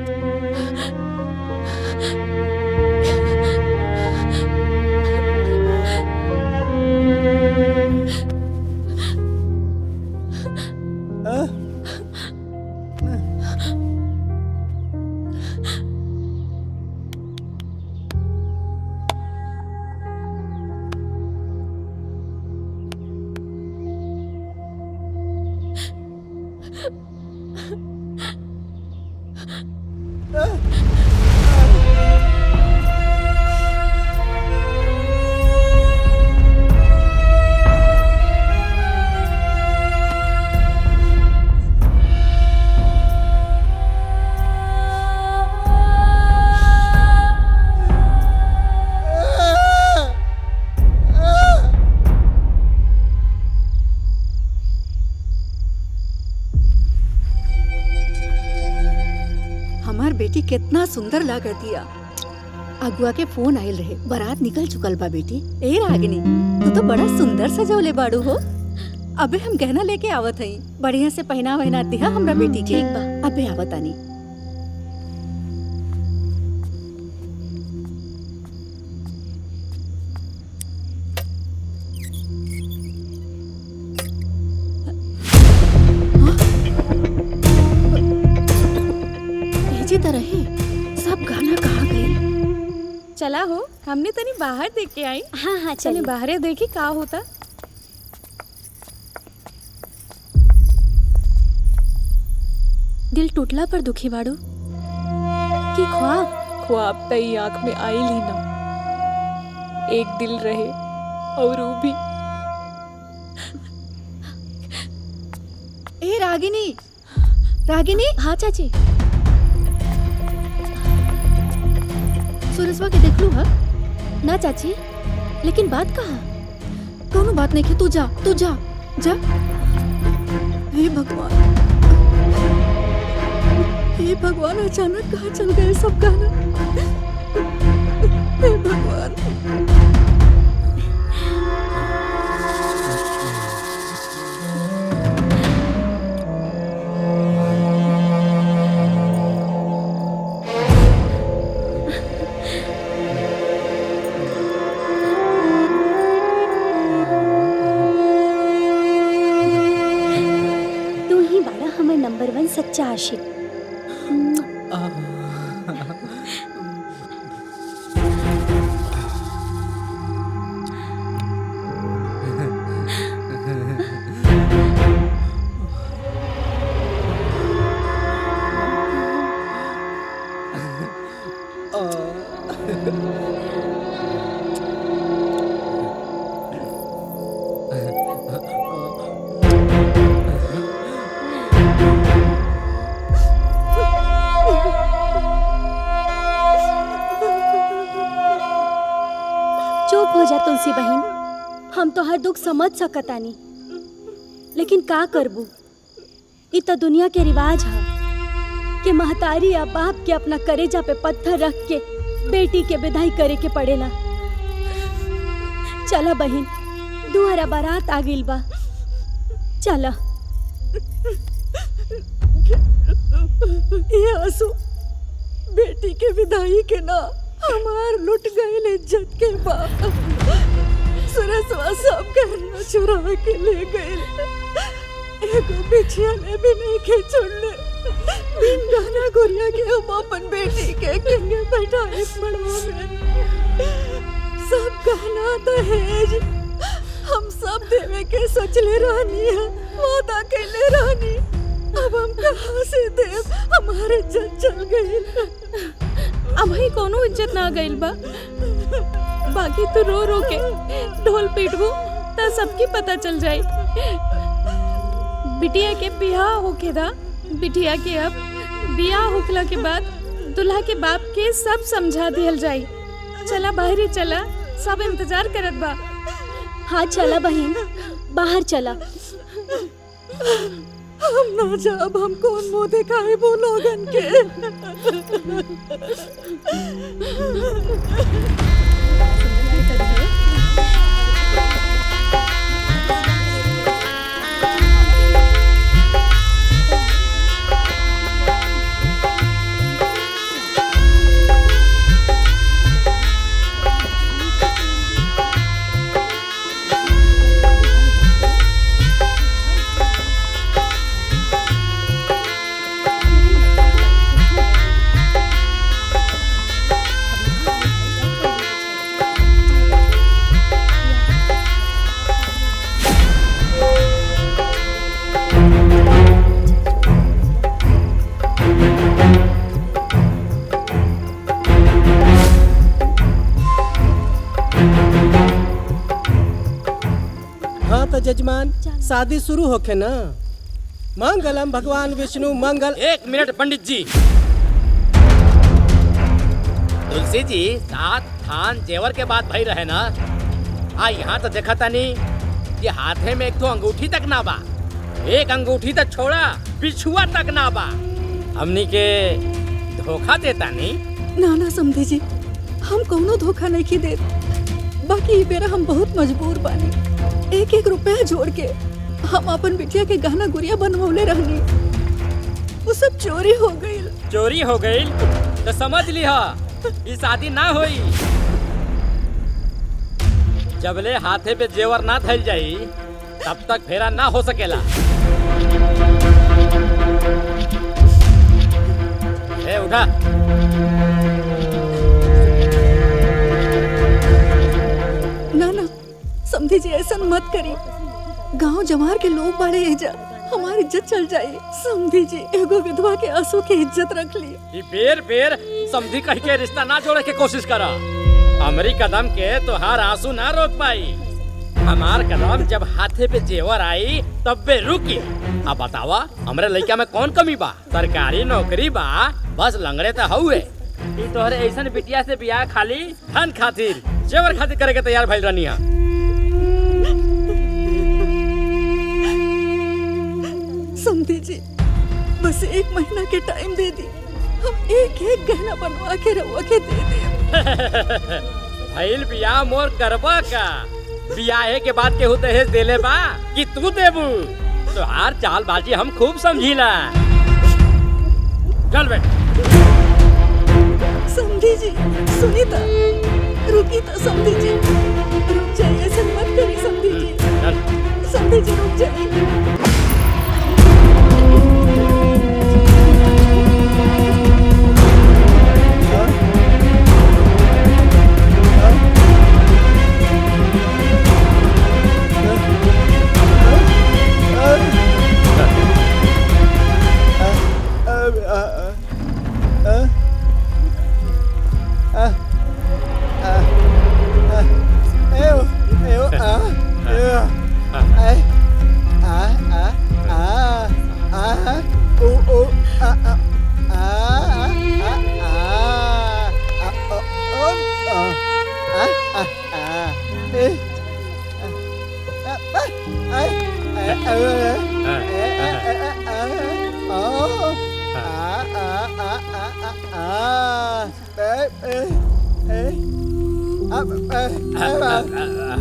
बेटी कितना सुंदर लागतिया। अगुआ के फोन आयल रहे, बारात निकल चुकल बा बेटी। ए रागिनी, तू तो बड़ा सुंदर सजौले बाड़ू हो। अबे हम गहना लेके आवत हई, बढ़िया से पहना वहना दिहा हमरा बेटी के। अबे आवत आनी। सब गाना कहाँ गए? चला हो, हमने तनी बाहर देख के आई। हाँ हाँ चले बाहर देखी का होता। दिल टूटला पर दुखी बाड़ू कि ख्वाब तई आंख में आई ही ना। एक दिल रहे और वो भी। ए रागिनी, रागिनी। हाँ चाची। सुरसवा के देख लू हा? ना चाची, लेकिन बात कहा? कोनो बात नहीं है, तू जा, तू जा, जा। हे भगवान, हे भगवान, अचानक कहाँ चल गए सब गाना? हे भगवान। नंबर 1 सच्चा आशिक। चुप हो जा तुलसी बहन, हम तो हर दुख समझ सकतानी, लेकिन का करबू? इ तो दुनिया के रिवाज है कि महतारी या बाप के अपना करेजा पे पत्थर रख के बेटी के विदाई करे के पड़ेला। चला बहन, दुहरा बारात आ गइल बा, चला। ये आंसू बेटी के विदाई के ना हमार लुट गए इज्जत के बाप। सुरसवा सब गहना चुरा के ले गए, एगो बिछिया ले भी नहीं के छोड़ले। बिन गहना गुड़िया के हम अपन बेटी के किंगे बैठाए मड़वा में। सब गहना दहेज हम सब देवे के सचले रहनी है, वादा कैले रहनी। अब हम कहाँ से देव? हमारे इज्जत चल गई। अब ही कोनो इज्जत ना गइल बा। बाकी तो रो रो के ढोल पीटबू त सबकी पता चल जाई। बिटिया के बियाह होके दा। बिटिया के अब बियाह होखला के बाद दुल्हा के बाप के सब समझा दियल जाई। चला बाहरी चला, सब इंतजार करत बा। हाँ चला बहन, बाहर चला। हम ना जाब, हम कौन मुंह दिखाए वो लोगन के। हाँ तो जजमान शादी शुरू होके ना। मंगलम भगवान विष्णु मंगल। 1 मिनट पंडित जी। तुलसी जी, साथ थान जेवर के बात भई रहे ना। यहाँ तो देखा तानी कि हाथे में एक तो अंगूठी तक ना बा। एक अंगूठी तक छोड़ा, बिछुआ तक ना बा। हमनी के धोखा देता नहीं। ना ना समझी जी, हम कोनो धोखा नहीं की देत। बाकी बेरा हम बहुत मजबूर बानी। 1-1 रुपया जोड़ के हम अपन बिटिया के गहना गुड़िया बनवले रहनी, वो सब चोरी हो गई। चोरी हो गई तो समझ लिहा ये शादी ना होई। जबले हाथे पे जेवर ना धइल जाई तब तक फेरा ना हो सकेला। ए उठा। ना ना समझी जी, ऐसा मत करी। गांव जमार के लोग बड़े एजा, हमारी इज्जत चल जाए। समझी जी, एगो विधवा के आंसू की इज्जत रख ली। ये बेर समझी कह के रिश्ता ना जोड़े के कोशिश करा। हमारी कदम के तोहार आंसू ना रोक पाई। हमार कदम जब हाथे पे जेवर आई तब बे रुकी। अब बतावा हमरे लड़का में कौन कमी बा? सरकारी नौकरी बा, बस लंगड़े तो हुए। ई तोहरे ऐसन बिटिया से बियाह खाली धन खातिर, जेवर खातिर करे के तैयार भइल रहनी है। समझी जी, बस 1 महीना के टाइम दे दी, हम 1-1 गहना बनवा के रवा के दे दे। भइल बियाह मोर करबा का? बियाहे के बाद केहू दहेज देले बा कि तू देबू? तोहार चालबाजी हम खूब समझीला। चल बेट। समझी जी, सुनी तो, रुकी तो समझी जी, रुक जाइए, ऐसा मत करिए समझी जी। समझी जी रुक जाइए।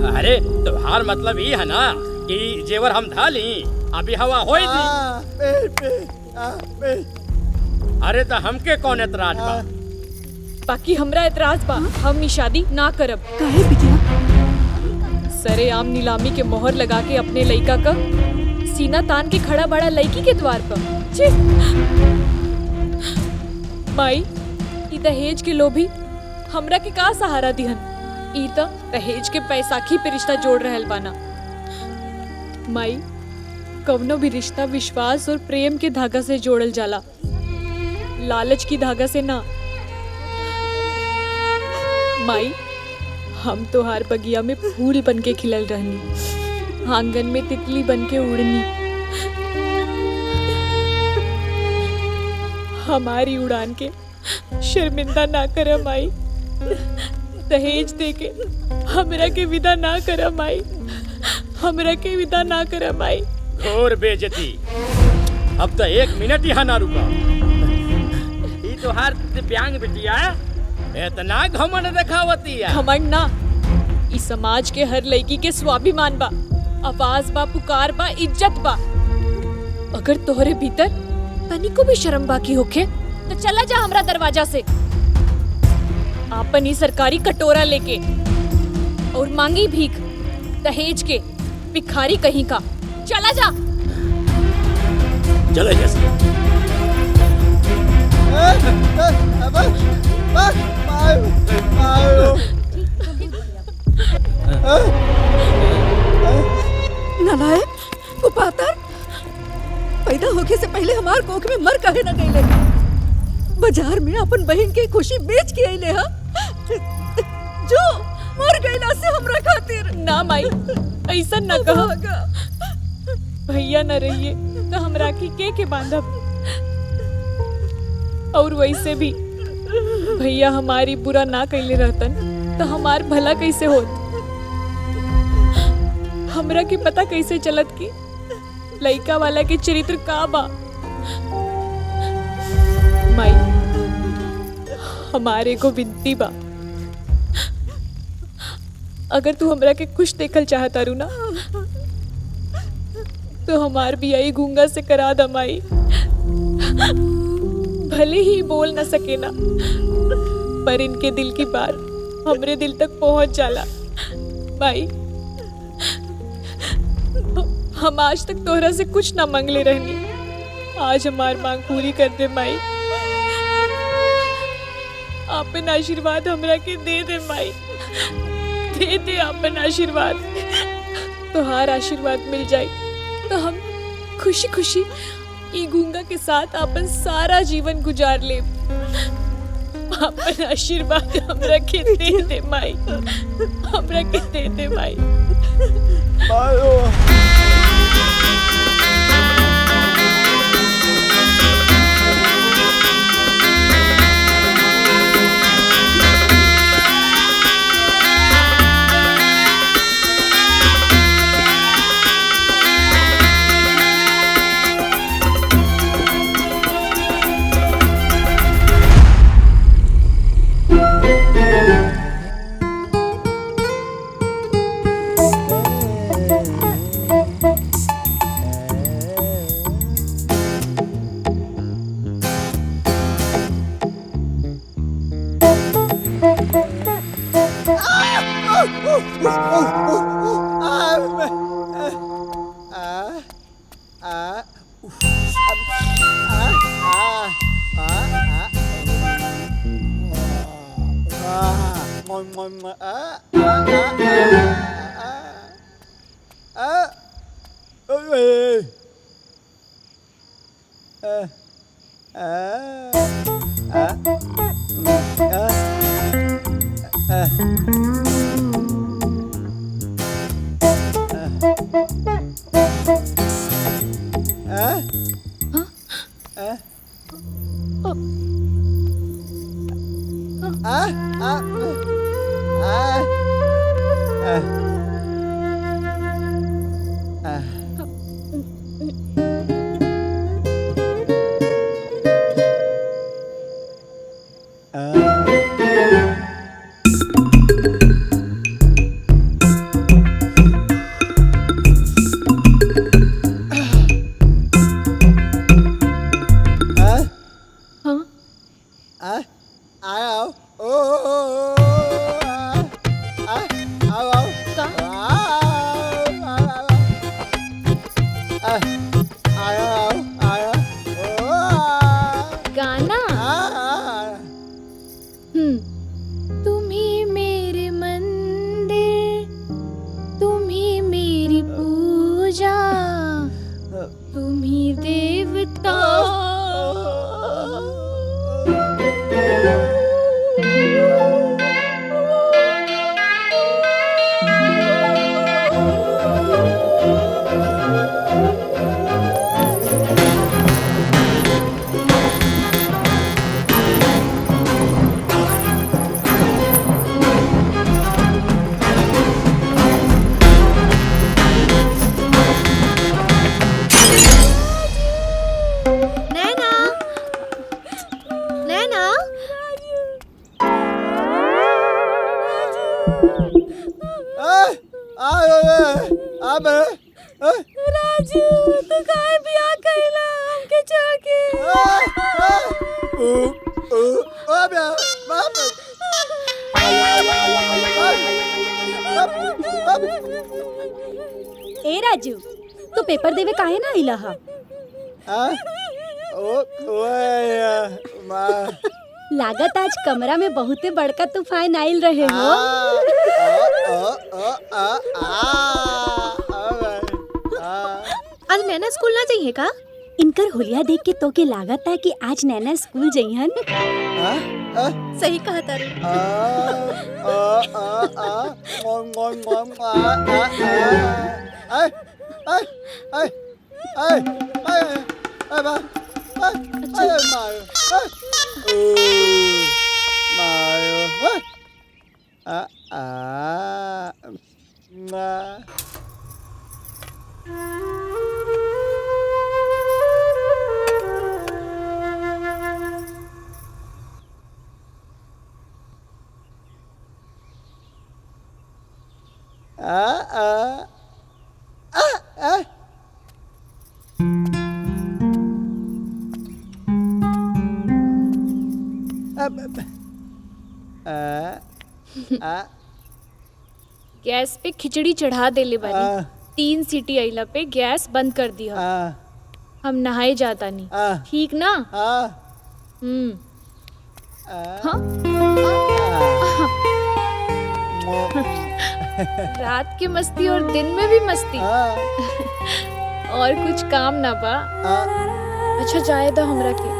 अरे तोहार मतलब ये है ना कि जेवर हम धाली अभी हवा होई थी। अरे तो हमके कौन एतराज बा? बाकी हमरा एतराज बा। हम ई शादी ना करब। काहे बिटिया? सरेआम नीलामी के मोहर लगा के अपने लइका का सीना तान के खड़ा बड़ा लड़की के द्वार पर। छी! माई, ई दहेज के लोभी हमरा के का सहारा दिहन? ई त दहेज के पैसाखी पे रिश्ता जोड़ रहल बाना। माई, कवनो भी रिश्ता विश्वास और प्रेम के धागा से जोड़ल जाला, लालच की धागा से ना। माई, हम तोहार बगिया में फूल बन के खिलल रहनी, आंगन में तितली बन के उड़नी। हमारी उड़ान के शर्मिंदा ना कर माई। दहेज देके हमरा के विदा ना कर माई, हमरा के विदा ना कर माई। घोर बेइज्जती। अब तो 1 मिनट यहाँ ना रुका। ये तो हर दिव्यांग बिटिया इतना घमंड दिखावती है। घमंड ना, इस समाज के हर लड़की के स्वाभिमान बा, आवाज बा, पुकार बा, इज्जत बा। अगर तोहरे भीतर तनिको भी शर्म बाकी होखे तो चला जा हमरा दरवाजा से, आपन ही सरकारी कटोरा लेके और मांगी भीख दहेज के, भिखारी कहीं का। चला जा। चले जैसे नालायक, कुपातर, पैदा होके से पहले हमार कोख में मर काहे न गईले? बाजार में अपन बहन के खुशी बेच के आइले हा, जो मर गईला से हमरा खातिर। ना माई, ऐसा न कहो। भैया न रहिए तो हम राखी के बांधब। और वैसे भी भैया हमारी बुरा ना कैले रहतन तो हमार भला कैसे होत? हमरा के पता कैसे चलत कि लइका वाला के चरित्र का बा? माई, हमारे को विनती बा, अगर तू हमरा के खुश देखल चाहता रू ना तो हमार बियाई गूंगा से करा द माई। भले ही बोल न सके ना, पर इनके दिल की बात हमरे दिल तक पहुंच जाला। माई, हम आज तक तोहरा से कुछ ना मांगले रहनी, आज हमार मांग पूरी कर दे माई। आपन आशीर्वाद हमरा के दे दे माई, दे दे आपन आशीर्वाद। तोहार आशीर्वाद मिल जाए तो हम खुशी खुशी ई गूंगा के साथ अपन सारा जीवन गुजार ले। अपन आशीर्वाद हमरा के दे दे माई, हमरा के दे दे माई। राजू तू काहे बियाह कइला हमके छोड़ के? ए राजू तू पेपर देवे काहे ना आइला हा? लागत आज कमरा में बहुते बड़का तूफान आइल रहे हो। आज नैना स्कूल ना जाइए का? इनकर हुलिया देख के तो के लागत है कि आज नैना स्कूल जइहन। सही कहा तारे। गैस पे खिचड़ी चढ़ा देले बानी। 3 सीटी आइला पे गैस बंद कर दिया। हम नहाए जाता नहीं, ठीक ना? रात की मस्ती और दिन में भी मस्ती। और कुछ काम ना बा। अच्छा जाए दो हमरा के।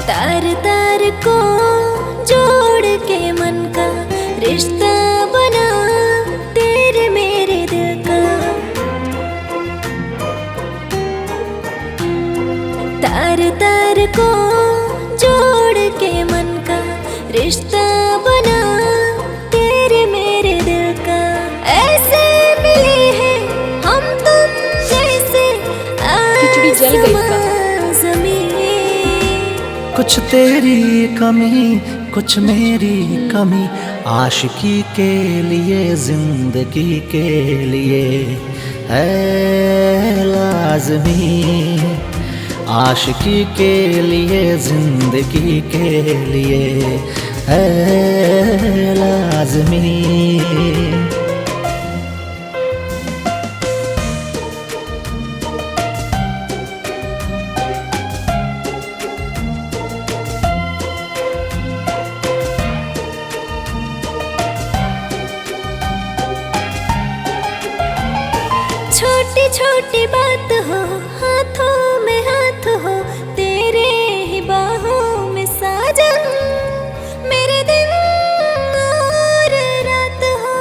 तार तार को जोड़ के मन का रिश्ता बना तेरे मेरे दिल का। तार तार को जोड़ के मन का रिश्ता बना तेरे मेरे दिल का। ऐसे मिले हैं हम तुम जैसे आसमां ज़मीं। कुछ तेरी कमी कुछ मेरी कमी, आशिकी के लिए जिंदगी के लिए है लाज़मी। आशिकी के लिए जिंदगी के लिए है लाज़मी। छोटी छोटी बात हो हाथों में हाथ हो तेरे ही बाहों में साजन। मेरे दिन और रात हो।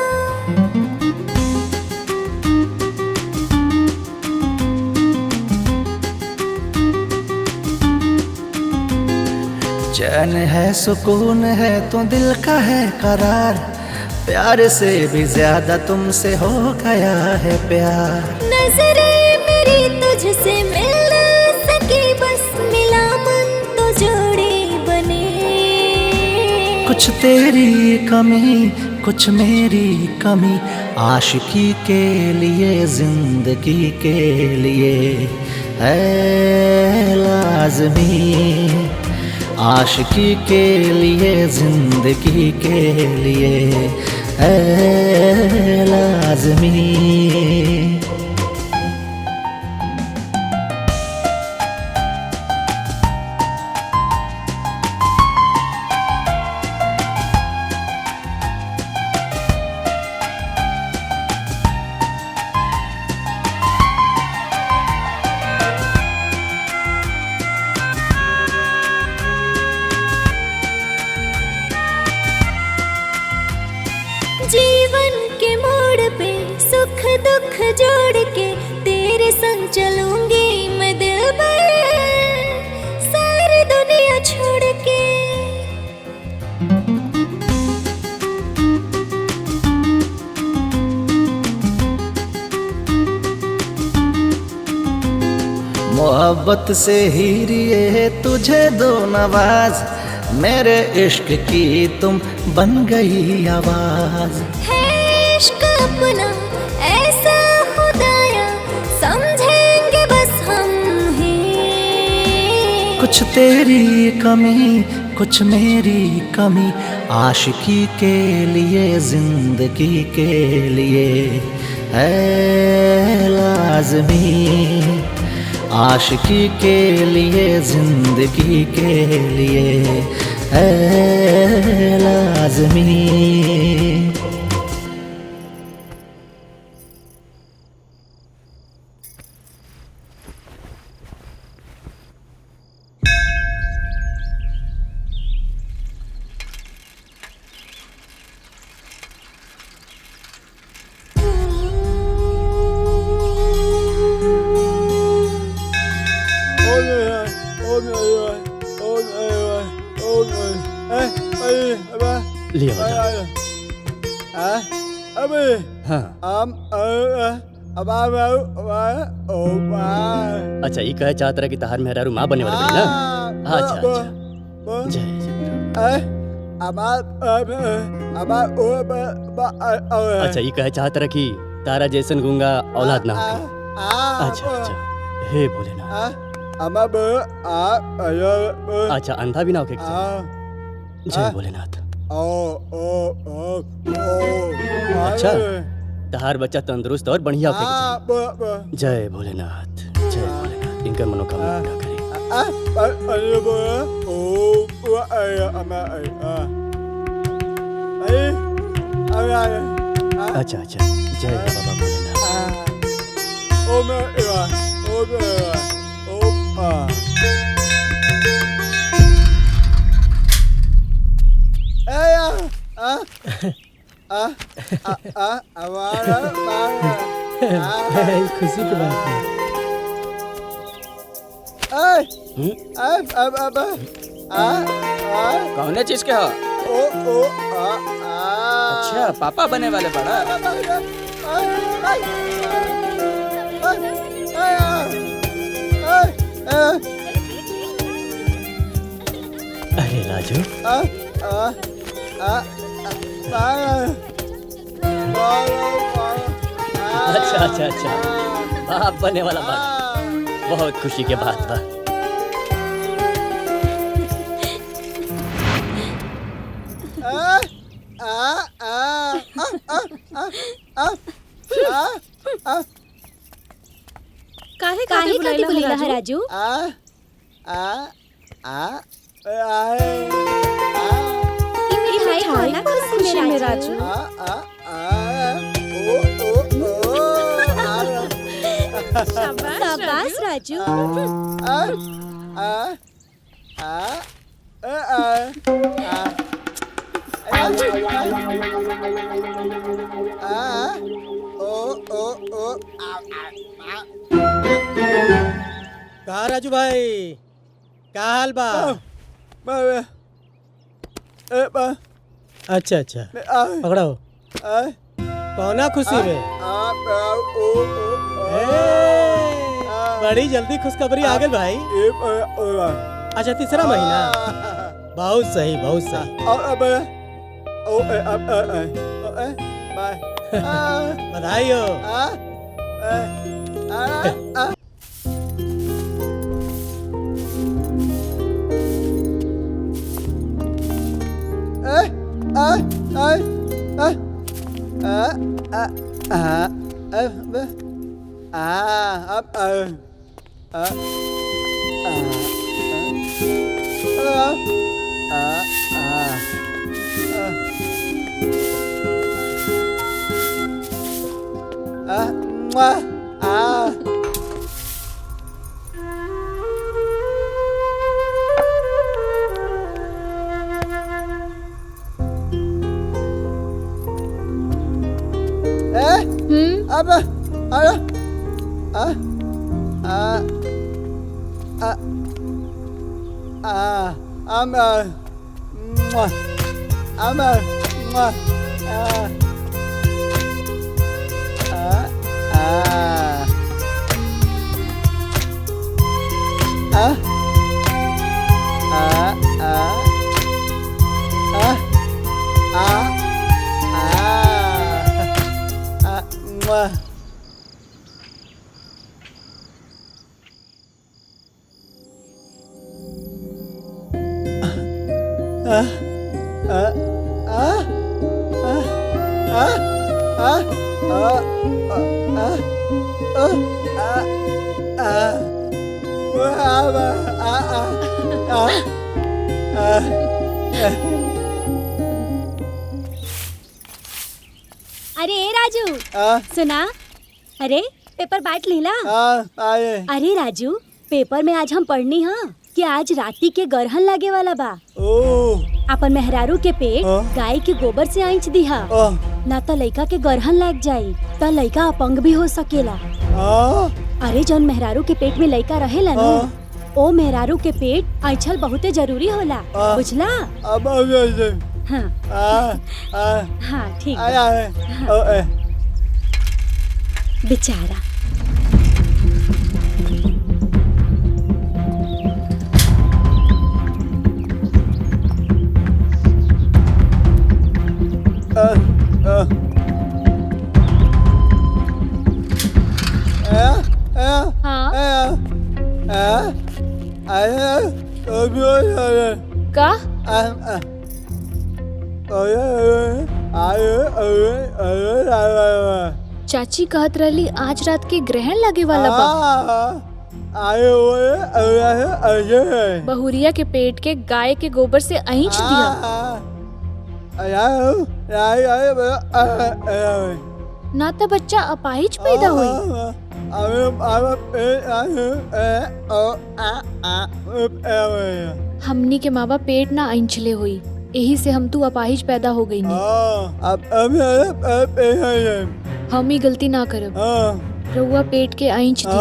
चैन है सुकून है तो दिल का है करार, प्यार से भी ज्यादा तुमसे हो गया है प्यार। नजरें मेरी तुझसे मिल ना सकी बस मिला मन तो जोड़ी बने। कुछ तेरी कमी कुछ मेरी कमी, आशिकी के लिए जिंदगी के लिए है लाज़मी। आशिकी के लिए जिंदगी के लिए है लाज़मी। सुख दुख जोड़ के तेरे संग चलूंगी मैं दिलबर, सारी दुनिया छोड़ के। मोहब्बत से ही रिए तुझे दो नवाज, मेरे इश्क की तुम बन गई आवाज। है इश्क अपना ऐसा खुदाया, समझेंगे बस हम ही। कुछ तेरी कमी कुछ मेरी कमी, आशिकी के लिए जिंदगी के लिए है लाज़मी, आशिकी के लिए जिंदगी के लिए है लाज़मी। लिया अच्छा ये कहे चाहत रहा कि तहार मेहरारू माँ बने वाली बड़ी ना। अच्छा अच्छा जय अच्छा ये कहे चाहत रहा कि तारा जैसन गूंगा औलाद ना हो। अच्छा अच्छा हे भोलेनाथ। अच्छा अंधा भी ना होके जय भोलेनाथ। अच्छा तहार बच्चा तंदुरुस्त और बढ़िया होके जय भोलेनाथ जय भोलेनाथ। इनका मनोकामना पूरा करे। अच्छा अच्छा जय बाबा भोलेनाथ। खुशी की बात है। कौन चीज के हो? अच्छा पापा बने वाले बड़ा। अरे राजू अच्छा अच्छा अच्छा बाप बने वाला बात, बहुत खुशी के बात बा। काहे खातिर बुलाइला है राजू? मिठाई खाना खुशी में राजू। शाबाश राजू। कहा राजू भाई क्या हाल बा? अच्छा अच्छा पकड़ो। कौना खुशी में? बड़ी जल्दी खुशखबरी आ गई भाई। अच्छा तीसरा महीना, बहुत सही बहुत सही। बधाई हो। अब अरे आ आ आ आ I'm अरे ए राजू सुना। अरे पेपर बांट लेला। अरे राजू पेपर में आज हम पढ़नी हाँ कि आज राती के गरहन लागे वाला बा। अपन मेहरारू के पेट गाय के गोबर से आँच दिहा ना तो लइका के गरहन लाग जाई तो लइका अपंग भी हो सकेला। अरे जौन मेहरारू के पेट में लइका रहेला ना ओ मेहरारू के पेट आँचल बहुते जरूरी होला बुझला। हाँ हाँ ठीक हाँ। बेचारा का चाची कहत रही आज रात के ग्रहण लगे वाला बा। बहुरिया के पेट के गाय के गोबर से आँच दिया ना तो बच्चा अपाहिज पैदा हुई। हमनी के माँ बाप पेट ना आँचले हुई यही से हम तू अपाहिज पैदा हो गई नहीं। हम ही गलती ना करब रउआ पेट के आँच दी।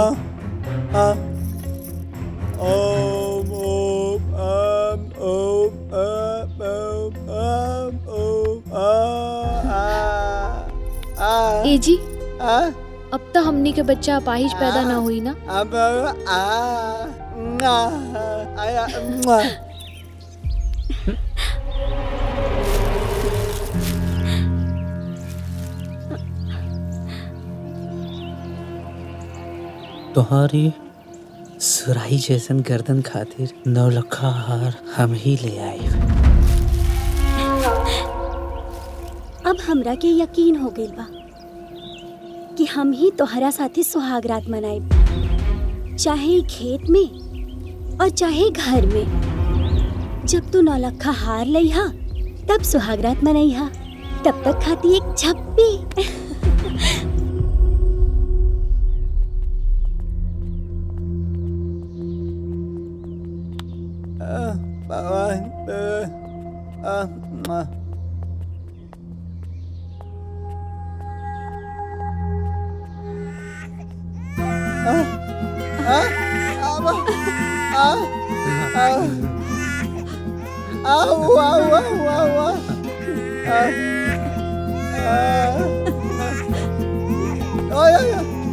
ए जी अब तो हमनी के बच्चा अपाहिज पैदा ना हुई ना। तुम्हारी सुराही जैसन गर्दन खातिर 9 लखा हार हम ही ले आए। अब हमरा के यकीन हो गइल बा कि हम ही तोहरा साथी सुहागरात मनाएब, चाहे खेत में और चाहे घर में। जब तू 9 लखा हार लइहा तब सुहागरात मनइहा, तब तक खाती एक झप्पी।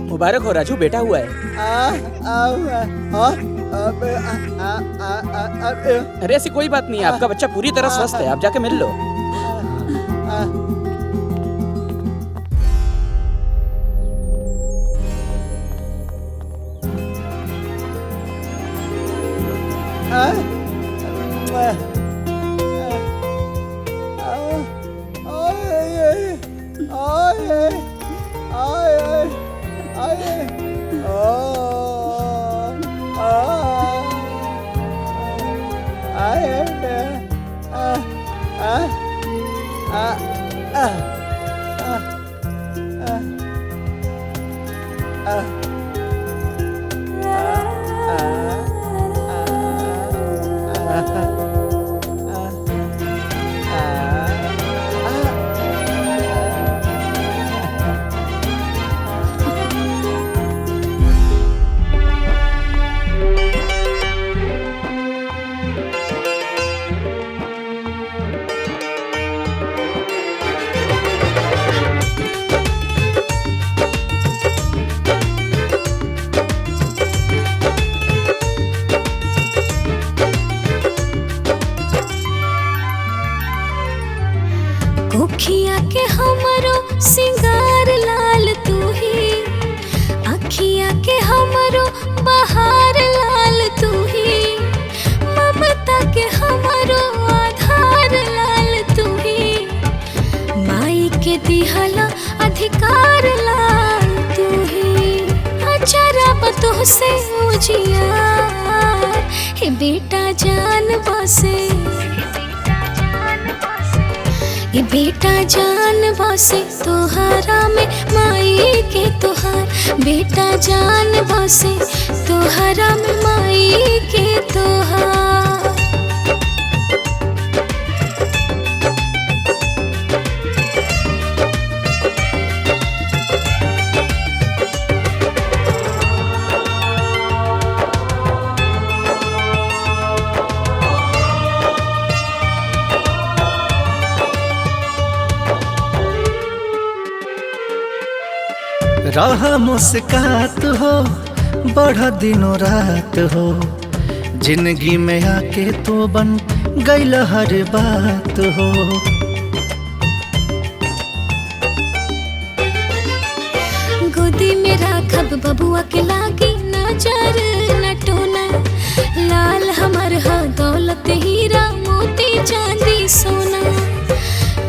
मुबारक हो राजू, बेटा हुआ है। अरे ऐसी कोई बात नहीं है, आपका बच्चा पूरी तरह स्वस्थ है, आप जाके मिल लो। बसे उजियार, हे बेटा जान बसे, ये बेटा जान बसे तोहरा में माई के तोहार, बेटा जान बसे तोहरा में माई के तोहार। रहा मुस्कात हो बढ़ दिनों रात हो, जिंदगी में आके तो बन गईल हर बात हो। गोदी में राखब बबुआ के लागी नजर न टोना, लाल हमर हा दौलत हीरा मोती चांदी सोना,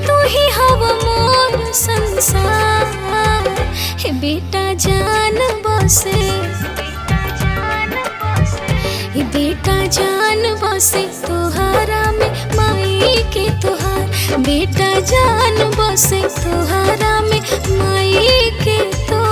तू ही हवा मोर संसार, हे बेटा जान बसे, हे बेटा जान बसे तोहरा में माई के तोहार, बेटा जान बसे तोहरा में माई के तोहार।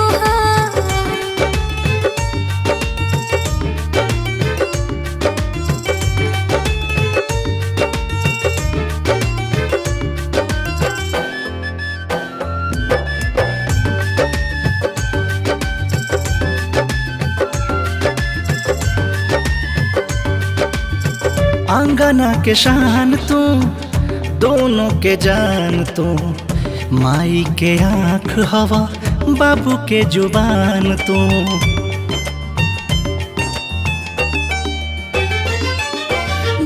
आंगना के शान तू, दोनों के जान तू, माई के आँख हवा बाबू के जुबान तू।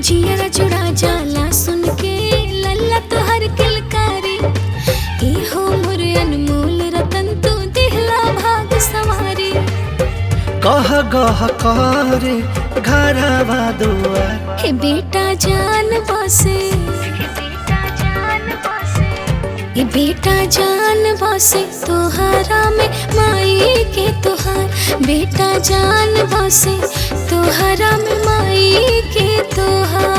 जियरा जुड़ा जाला सुन के लल्ला तोहर किलकारी, ए हो मोर अनमोल रतन तू दिहला भाग सवारी। कह गह करे घरवा दुआर, हे बेटा जान बसे, हे बेटा जान बसे तोहरा में माई के तोहार, बेटा जान बसे तोहरा में माई के तोहार।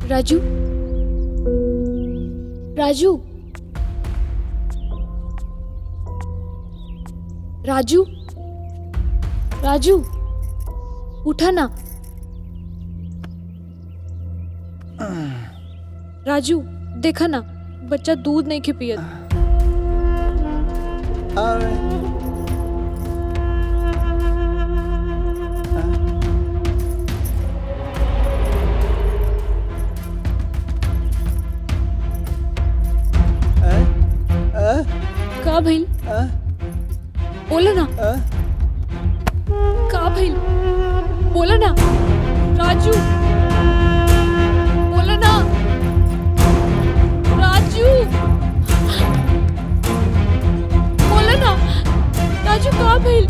राजू राजू राजू राजू उठा ना। राजू देखा ना बच्चा दूध नहीं खी पियत। का भइल बोला ना। का भइल बोला ना राजू। बोला ना राजू। बोला ना राजू का भइल।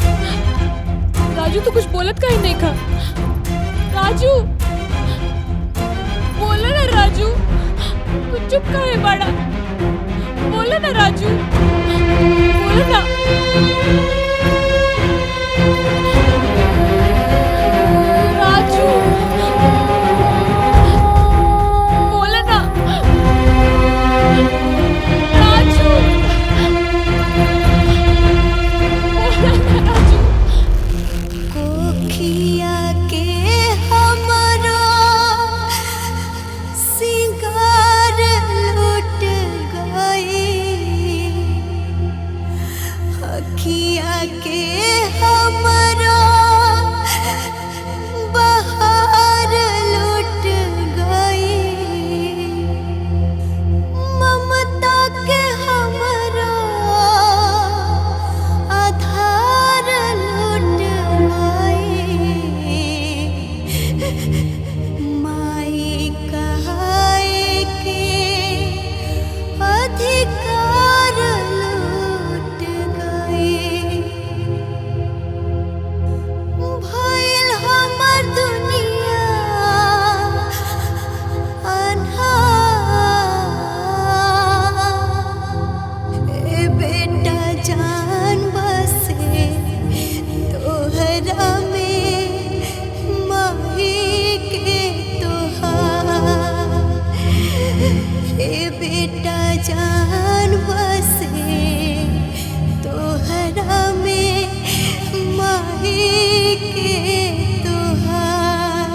राजू तो कुछ बोलत का ही नहीं खा। राजू बोला ना राजू। कुछ चुप का है बड़ा। बोला ना राजू। बोला ना। राजू बोला ना। राजू बोला ना राजू। कोखिया के हमारा सिंगार लुट गई। अखिया के हमारा बहार लुट गई। ममता के हमारा आधार लुट गई। माई कहाए के अधिकार लुट गई। भइल हमर दुनिया अन्हार। ए बेटा जान बसे तोहरा में माही के तोहार। ए बेटा जान बसे तोहरा में माही के तोहार।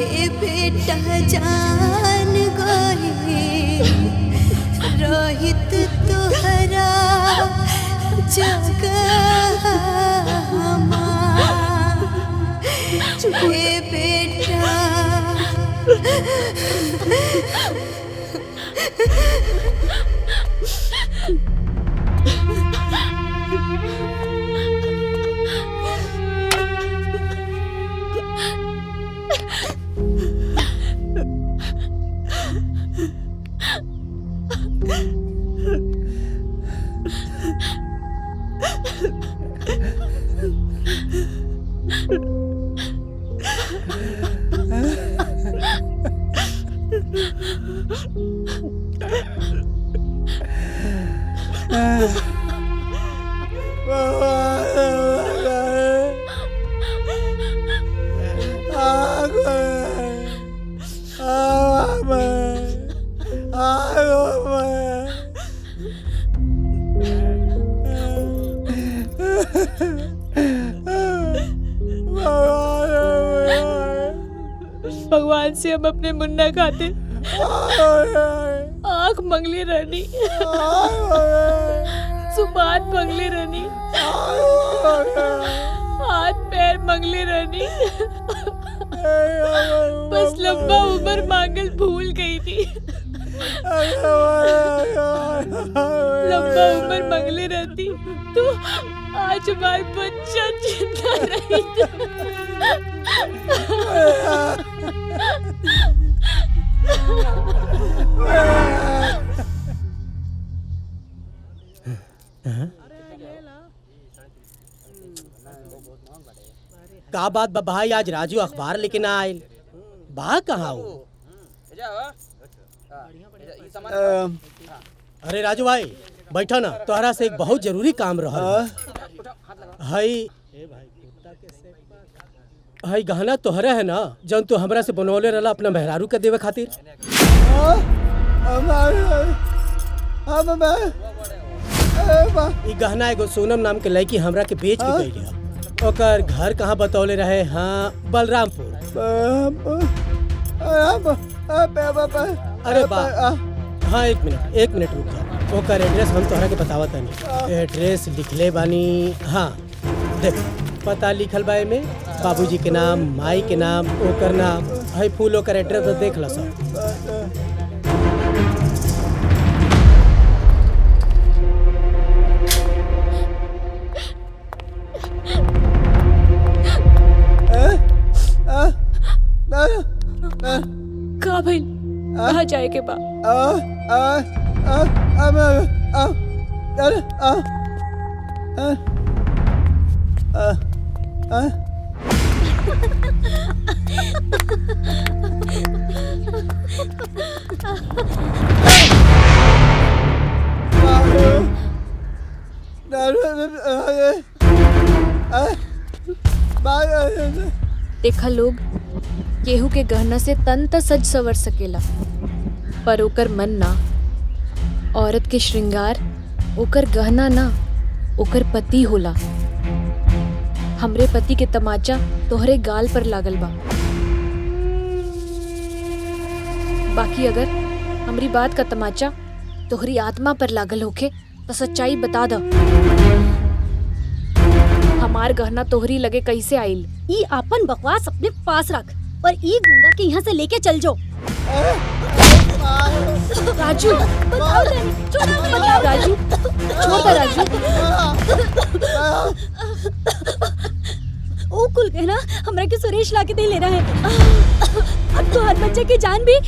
ए बेटा जान गई रहित तोहरा जगह हमार। ए बेटा भगवान से हम अपने मुन्ना खाते आँख मंगली रहनी, जुबान मंगली रहनी, हाथ पैर मंगली रहनी, बस लंबा उम्र मांगल भूल गई थी। लंबा उम्र मंगली रहती तो आज हमारे बच्चा जिंदा नहीं का बात बा भाई, आज राजू अखबार लेके ना आयल बा कहाँ हो? अरे राजू भाई बैठा ना, तोहरा से एक बहुत जरूरी काम रहा। हई गहना तोहरा है ना, जौन तू हमरा से बनवले रहला अपना मेहरारू के देवे खातिर। ई गहना एगो सोनम नाम के लड़की हमरा के बेच के गई है। ओकर घर कहाँ बतौले रहे? हाँ, बलरामपुर। अरे बा, हाँ एक मिनट रुक जा। ओकर एड्रेस हम तोहरा के बतावत हनी। एड्रेस लिखले बानी। हाँ देख, पता लिखल बा में बाबूजी के नाम, माई के नाम, ओकर नाम, है फूल ओकर एड्रेस तो देख लो सब। कहाँ भाई? कहाँ जाए के बा? देखा लोग, केहू के गहना से तन त सज सवर सकेला, पर ओकर मन ना। औरत के श्रृंगार ओकर गहना ना, ओकर पति होला। हमरे पति के तमाचा तोहरे गाल पर लागल बा। बाकी अगर हमरी बात का तमाचा तोहरी आत्मा पर लागल होखे तो सच्चाई बता द। हमार गहना तोहरी लगे कैसे आइल? ई आपन बकवास अपने पास रख और ई गूंगा के यहाँ से लेके चल जाओ। राजू, बताओ रानी, बताओ राजू, छोड़ दे राजू। ओ कुल कहना हमरा के सुरेश लाके दे ले रहा है। अब तो हर बच्चे की जान भी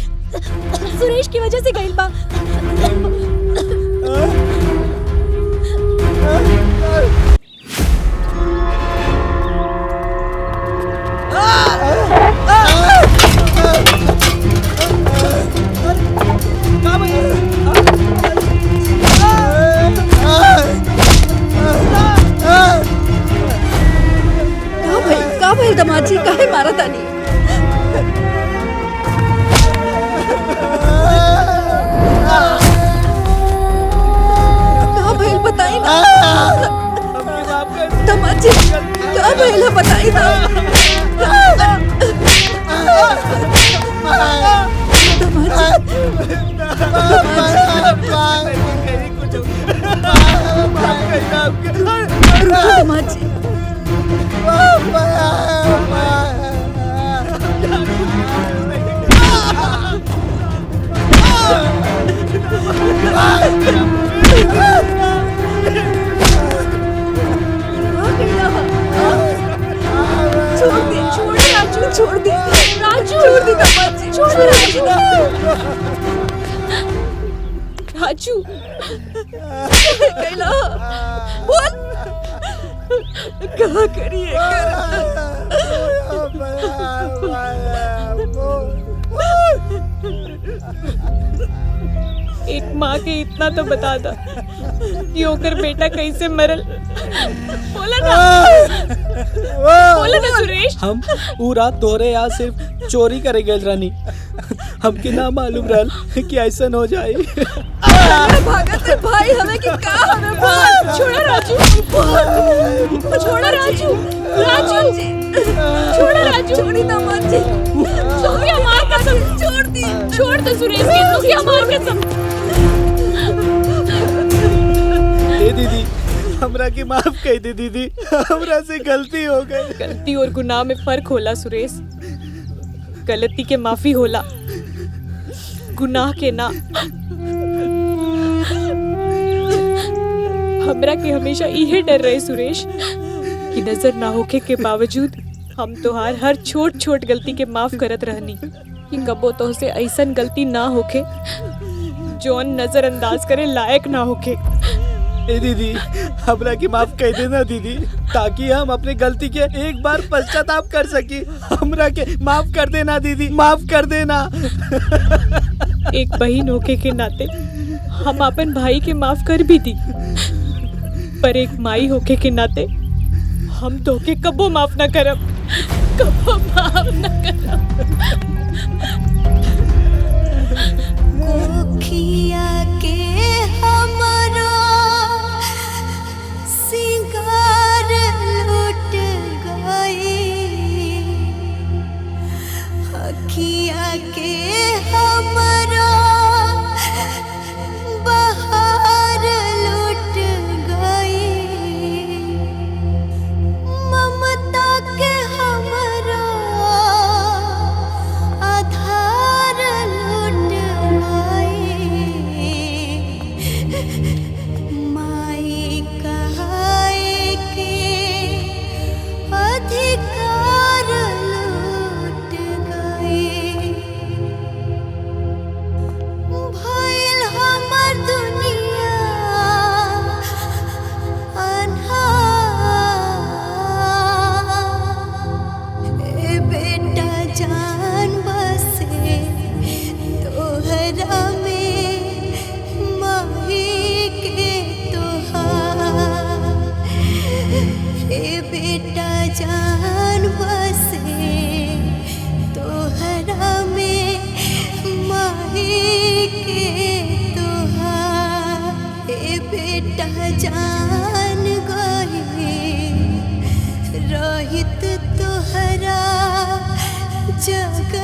सुरेश की वजह से गई बा। का भाई दमाजी काहे मारा तानी? का भाई बताई ना दमाजी, का भाई बताई ना। दमाजी छोड़ दे राजू, छोड़ दे राजू। राजू कैला बोल, कहाँ करिए एक माँ के इतना तो बता दा कि ओकर बेटा कैसे मरल। बोला ना सुरेश। हम ऊ रात तोरे यहाँ सिर्फ चोरी करे गए रानी। हमके ना मालूम रहल कि ऐसा हो जाए। भागत है भाई हमें कि का हमें बोल। छोड़ा राजू, छोड़ा राजू, छोड़ा राजू, छोड़ी ना मत जी, छोड़ी हमार कसम, छोड़ दी, छोड़ दो सुरेश के तो कि हमार कसम। दीदी हमरा की माफ कर दे दीदी, हमरा से गलती हो गई। गलती और गुनाह में फर्क होला सुरेश। गलती के माफी होला, गुनाह के ना। हमरा के हमेशा इहे डर रहे सुरेश कि नजर ना होके के बावजूद हम तोहार हर छोट छोट गलती के माफ करत रहनी कि कबो तो से ऐसन गलती ना होके जौन नजरअंदाज करे लायक ना होके। ए दीदी हमरा की माफ कर देना दीदी, ताकि हम अपने गलती के एक बार पश्चाताप कर सकी। हमरा के माफ कर देना दीदी, माफ कर देना। एक बहन होके के नाते हम अपन भाई के माफ कर भी दी, पर एक माई होके के नाते हम तो के कबो माफ ना करब, कबो माफ ना करब। बगिया के हमरा बहार लुट गई, ममता के हमरा आधार लुट गई। माई कहाए के अधिकार लूट गई। भइल हमर दुनिया अन्हार। ए बेटा जान बसे तोहरा में, माही के तोहार। ए बेटा जान बसे तोहरा में, माही के तोहार। ए बेटा जान गई रहित तोहरा जगह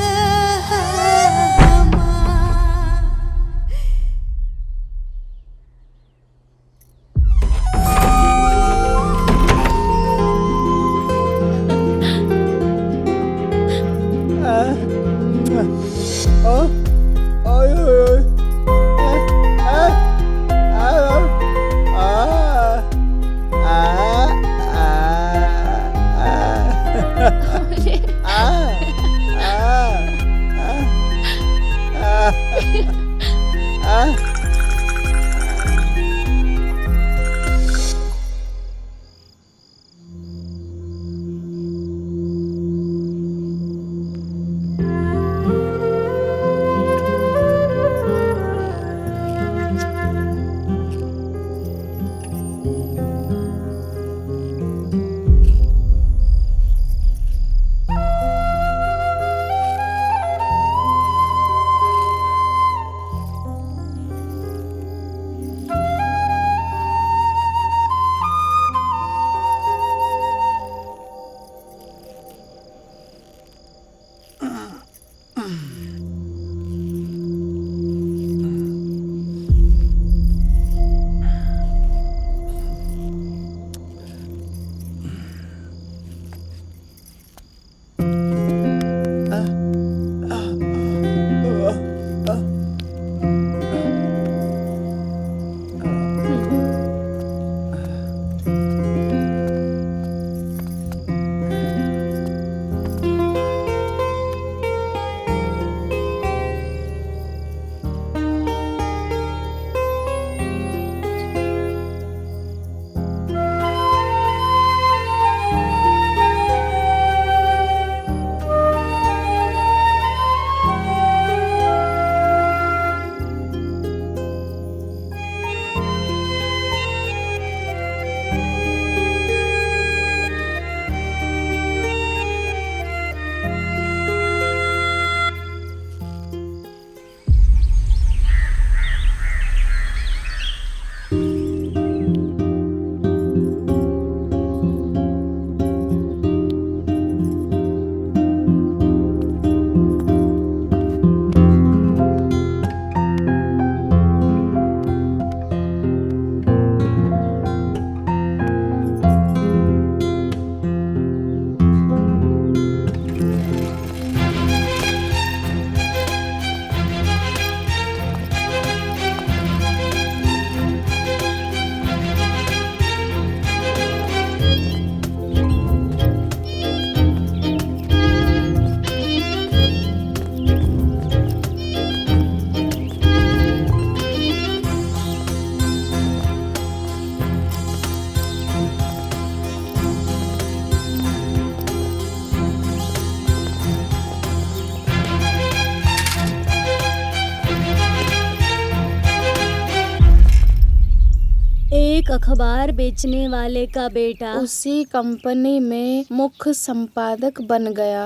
एक अखबार बेचने वाले का बेटा उसी कंपनी में मुख्य संपादक बन गया।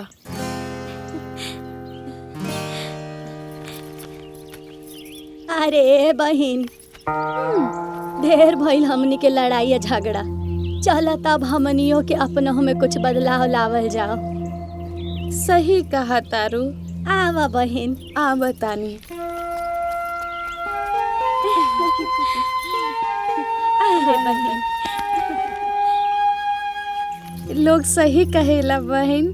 अरे बहिन, ढेर भइल हमनी के लड़ाई या झगड़ा। चल तब हमनियों के अपनों में कुछ बदलाव लावल जाओ। सही कहा तारू, आवा बहन। आ बतानी। अरे बहन, लोग सही कहेला बहन,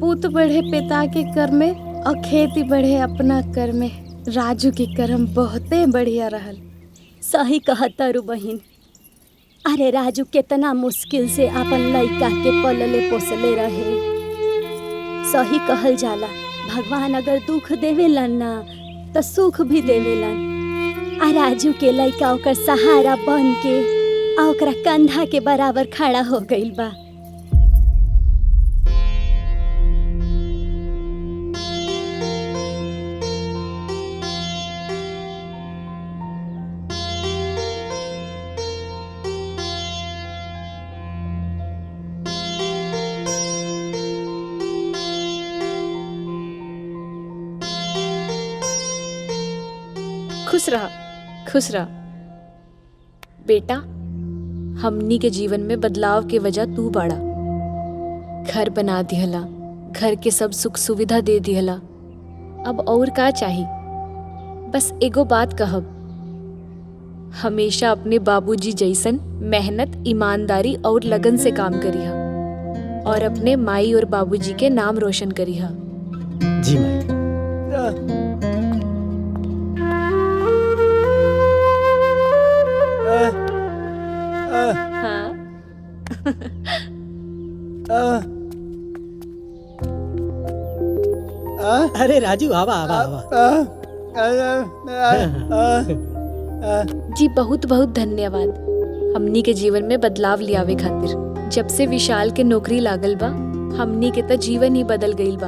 पूत बढ़े पिता के कर में और खेती बढ़े अपना कर में। राजू की कर्म बहुते बढ़िया रहल। सही कहता रू बहन। अरे राजू कितना मुश्किल से अपन लइका के पलले पोसले रहे। सही कहल जाला, भगवान अगर दुख देवेलन ना तो सुख भी देवेलन। आ राजू के लइका ओकर सहारा बन के आ ओकरा कंधा के बराबर खड़ा हो गइल बा। खुश रहा, खुश रहा बेटा। हमनी के जीवन में बदलाव के वजह तू बाड़ा। घर बना दिहला, घर के सब सुख सुविधा दे दिहला। अब और का चाही? बस एगो बात कहब, हमेशा अपने बाबूजी जैसन मेहनत, ईमानदारी और लगन से काम करिहा और अपने माई और बाबूजी के नाम रोशन करिहा। जी माई। अरे राजू आवा आवा आवा। जी बहुत बहुत धन्यवाद हमनी के जीवन में बदलाव लियावे खातिर। जब से विशाल के नौकरी लागल बा, हमनी के त जीवन ही बदल गईल बा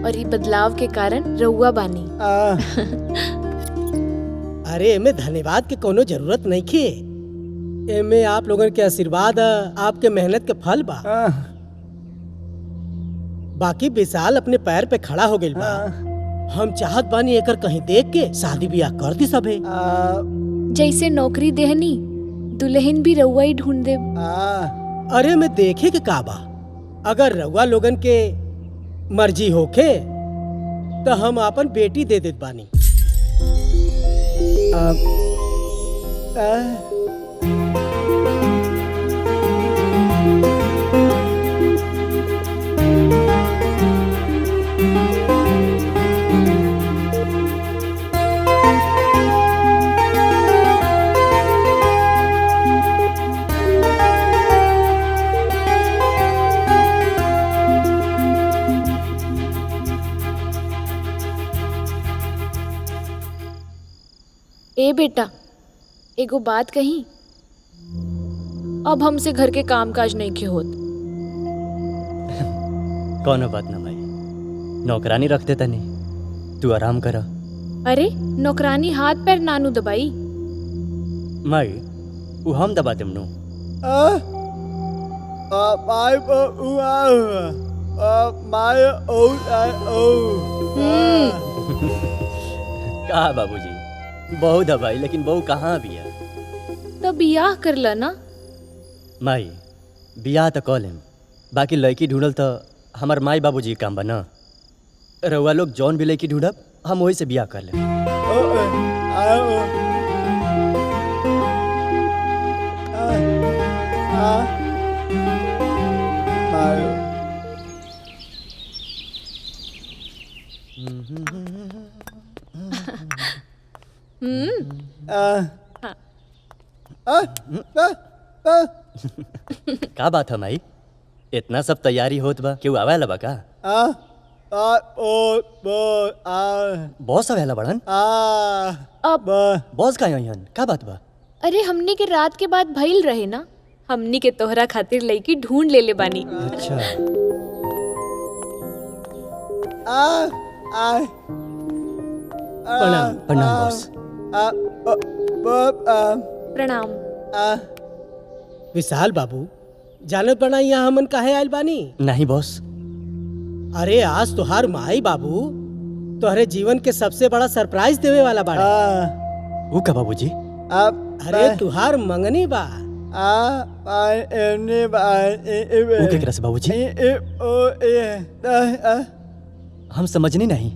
और ये बदलाव के कारण रउआ बानी। अरे एमे धन्यवाद के कोनो जरूरत नहीं खे। एमे आप लोगन के आशीर्वाद, आपके मेहनत के फल बा। बाकी विशाल अपने पैर पे खड़ा हो गइल बा। हम चाहत बानी एकर कहीं देख के शादी ब्याह कर दी सबे। जैसे नौकरी देहनी, दुल्हन भी रउआ ही ढूंढ दे। अरे मैं देखे के का बा, अगर रउआ लोगन के मर्जी होखे तो हम अपन बेटी दे देत बानी। ए बेटा, एगो बात कही, अब हमसे घर के काम काज नहीं के होत। कौनो बात ना माई, नौकरानी रख देता नहीं, तू आराम करा। अरे नौकरानी हाथ पैर नानू दबाई। माई वो हम दबा देम नु। का बाबूजी, बहू दबाई लेकिन बहू कहाँ बिया? तो बियाह कर ला ना। माई बियाह तो कह लेम, बाकी लड़की ढूंढल तो हमार माई बाबूजी के काम बा ना। रउआ लोग जौन भी लड़की ढूंढब हम वही से बियाह कर लेम। का बात है माई, इतना सब तैयारी होत बा, क्यों आवे ला बा का? बॉस आवे ला बड़न? अब बॉस का यहन का बात बा? अरे हमनी के रात के बाद भइल रहे ना, हमनी के तोहरा खातिर लड़की ढूंढ ले ले बानी। अच्छा। प्रणाम प्रणाम बॉस। प्रणाम। विशाल बाबू, जानत बना यहाँ हमन काहे आयल बानी? नहीं बॉस। अरे आज तुहार माई बाबू तोहरे जीवन के सबसे बड़ा सरप्राइज देवे वाला बाड़े। वो का बाबूजी? अरे तुहार मंगनी बा। वो केकरा से बाबूजी? हम समझनी नहीं।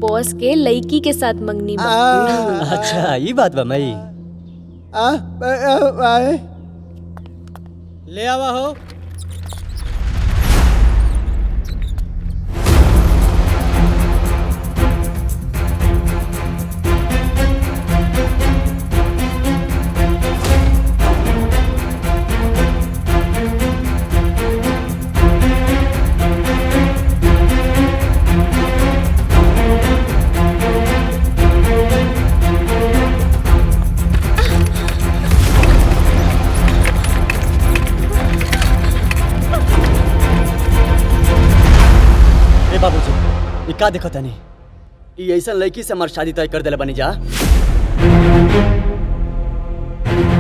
बॉस के लड़की के साथ मंगनी बा। अच्छा ये बात बा मई। ले आवा हो। बाबूजी ये का देखो तनी ये ऐसा लड़की से हमार शादी तय कर देला बनी जा।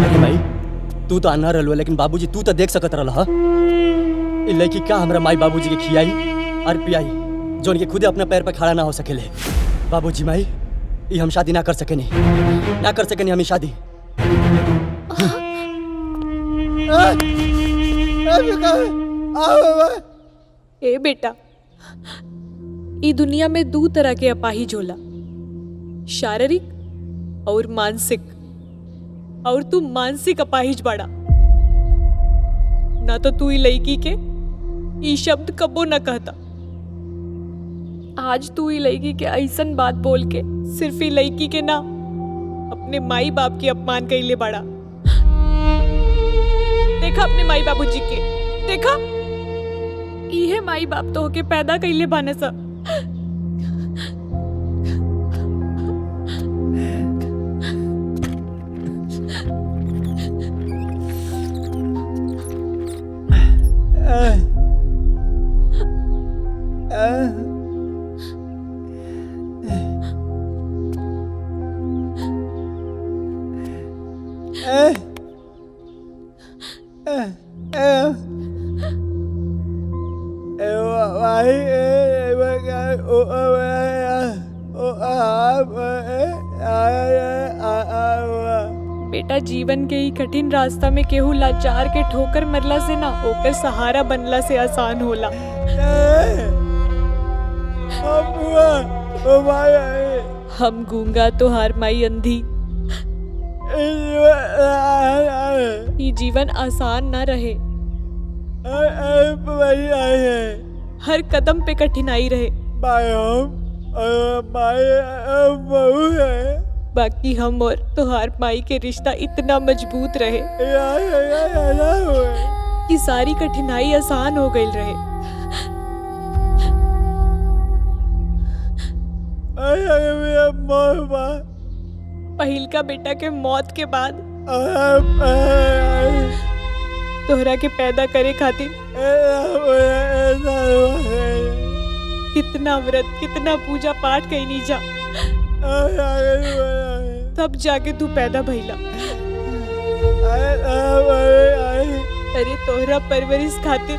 अरे भाई तू तो अन्ना रहलो लेकिन बाबूजी तू तो देख सकत रहल ह। ये लड़की का हमरा माई बाबूजी के खियाई और पियाई जोन के खुदे अपने पैर पे खड़ा ना हो सकेले। बाबूजी माई ये हम शादी ना कर सकेनी, ना कर सकेनी हम शादी। ए बेटा, ई दुनिया में दो तरह के अपाहिज होला, शारीरिक और मानसिक। और तू मानसिक अपाहिज बाड़ा। ना तो तू ई लड़की के ई शब्द कबो न कहता। आज तू ई लड़की के ऐसन बात बोल के सिर्फ ई लड़की के ना अपने माई बाप की अपमान कइले बाड़ा। देखा अपने माई बाबूजी के, देखा इहे माई बाप तो होके पैदा कइले बाने सब। बेटा, जीवन के ही कठिन रास्ता में केहू लाचार के ठोकर मरला से ना ओकर सहारा बनला से आसान होला। हम गूंगा तो हार माई अंधी। ये जीवन आसान ना रहे, हर कदम पे कठिनाई रहे। बाकी हम और तुहार माई के रिश्ता इतना मजबूत रहे कि सारी कठिनाई आसान हो गई रहे। पहिलका बेटा के मौत के बाद तोहरा के पैदा करे खातिर कितना व्रत, कितना पूजा पाठ कइनी जा, तब जाके तू पैदा भइला। अरे तोहरा परवरिश खातिर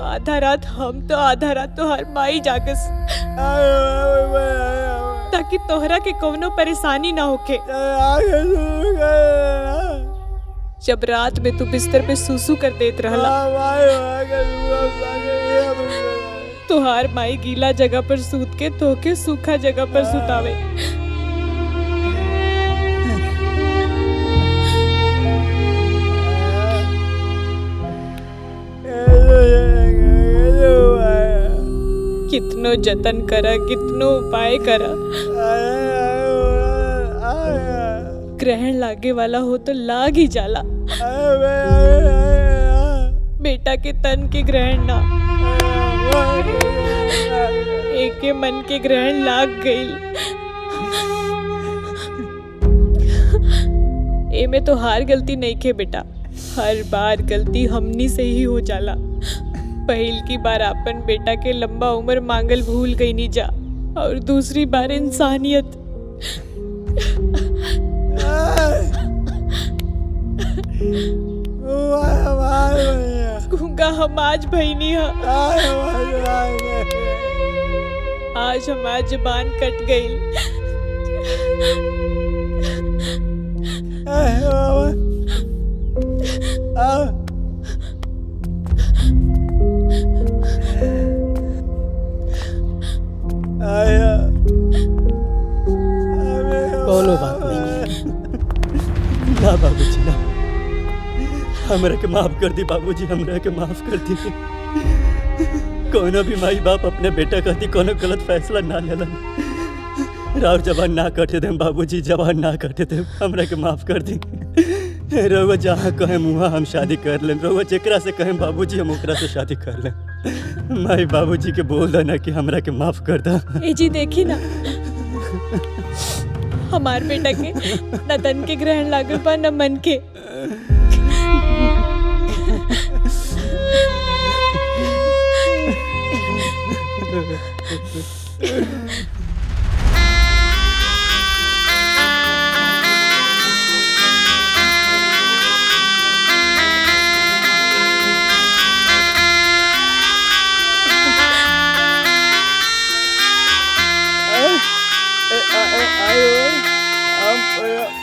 आधा रात हम तो आधा रात तो हर माई जागस, ताकि तोहरा के कोनो परेशानी ना होके। जब रात में तू बिस्तर पे सूसू कर देत रहला, तोहार माई गीला जगह पर सूत के तोके सूखा जगह पर सुतावे। कितनो जतन करा, कितनो उपाय करा, ग्रहण लागे वाला हो तो लाग ही जाला। बेटा के तन के ग्रहण ना, एक के मन के ग्रहण लाग गई। एमे तो हार गलती नहीं खे बेटा, हर बार गलती हमनी से ही हो जाला। पहल की बार अपन बेटा के लंबा उम्र मांगल भूल गई नी जा, और दूसरी बार इंसानियत। गूंगा हम आज भईनी है, आज हमार जुबान कट गई। कोनो बात नहीं। ना बाबूजी ना, हमरा के माफ कर दी बाबूजी, हमरा के माफ कर दी। कोनो भी माई बाप अपने बेटा कहती कोनो गलत फैसला ना लेलन। राव जवान ना कटे दे बाबूजी, जवान ना कटे दे, हमरा के माफ कर दी। रउआ जहाँ कहे मुहा हम शादी कर लें, रउआ जेकरा से कहे बाबूजी हम ओकरा से शादी कर लें। माई बाबूजी के बोल देना कि हमरा के माफ कर दा। ए जी देखी ना, हमार बेटा के न तन के ग्रहण लागल बा न मन के।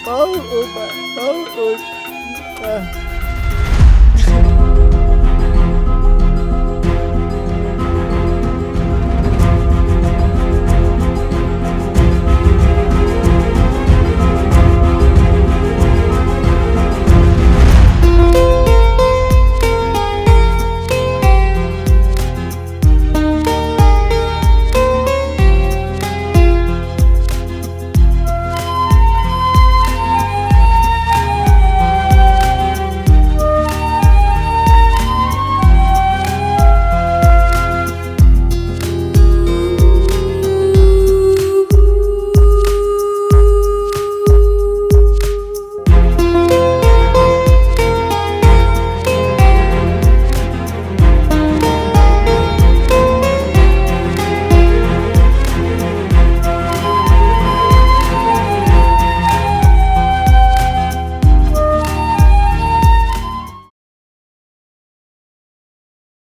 बहुत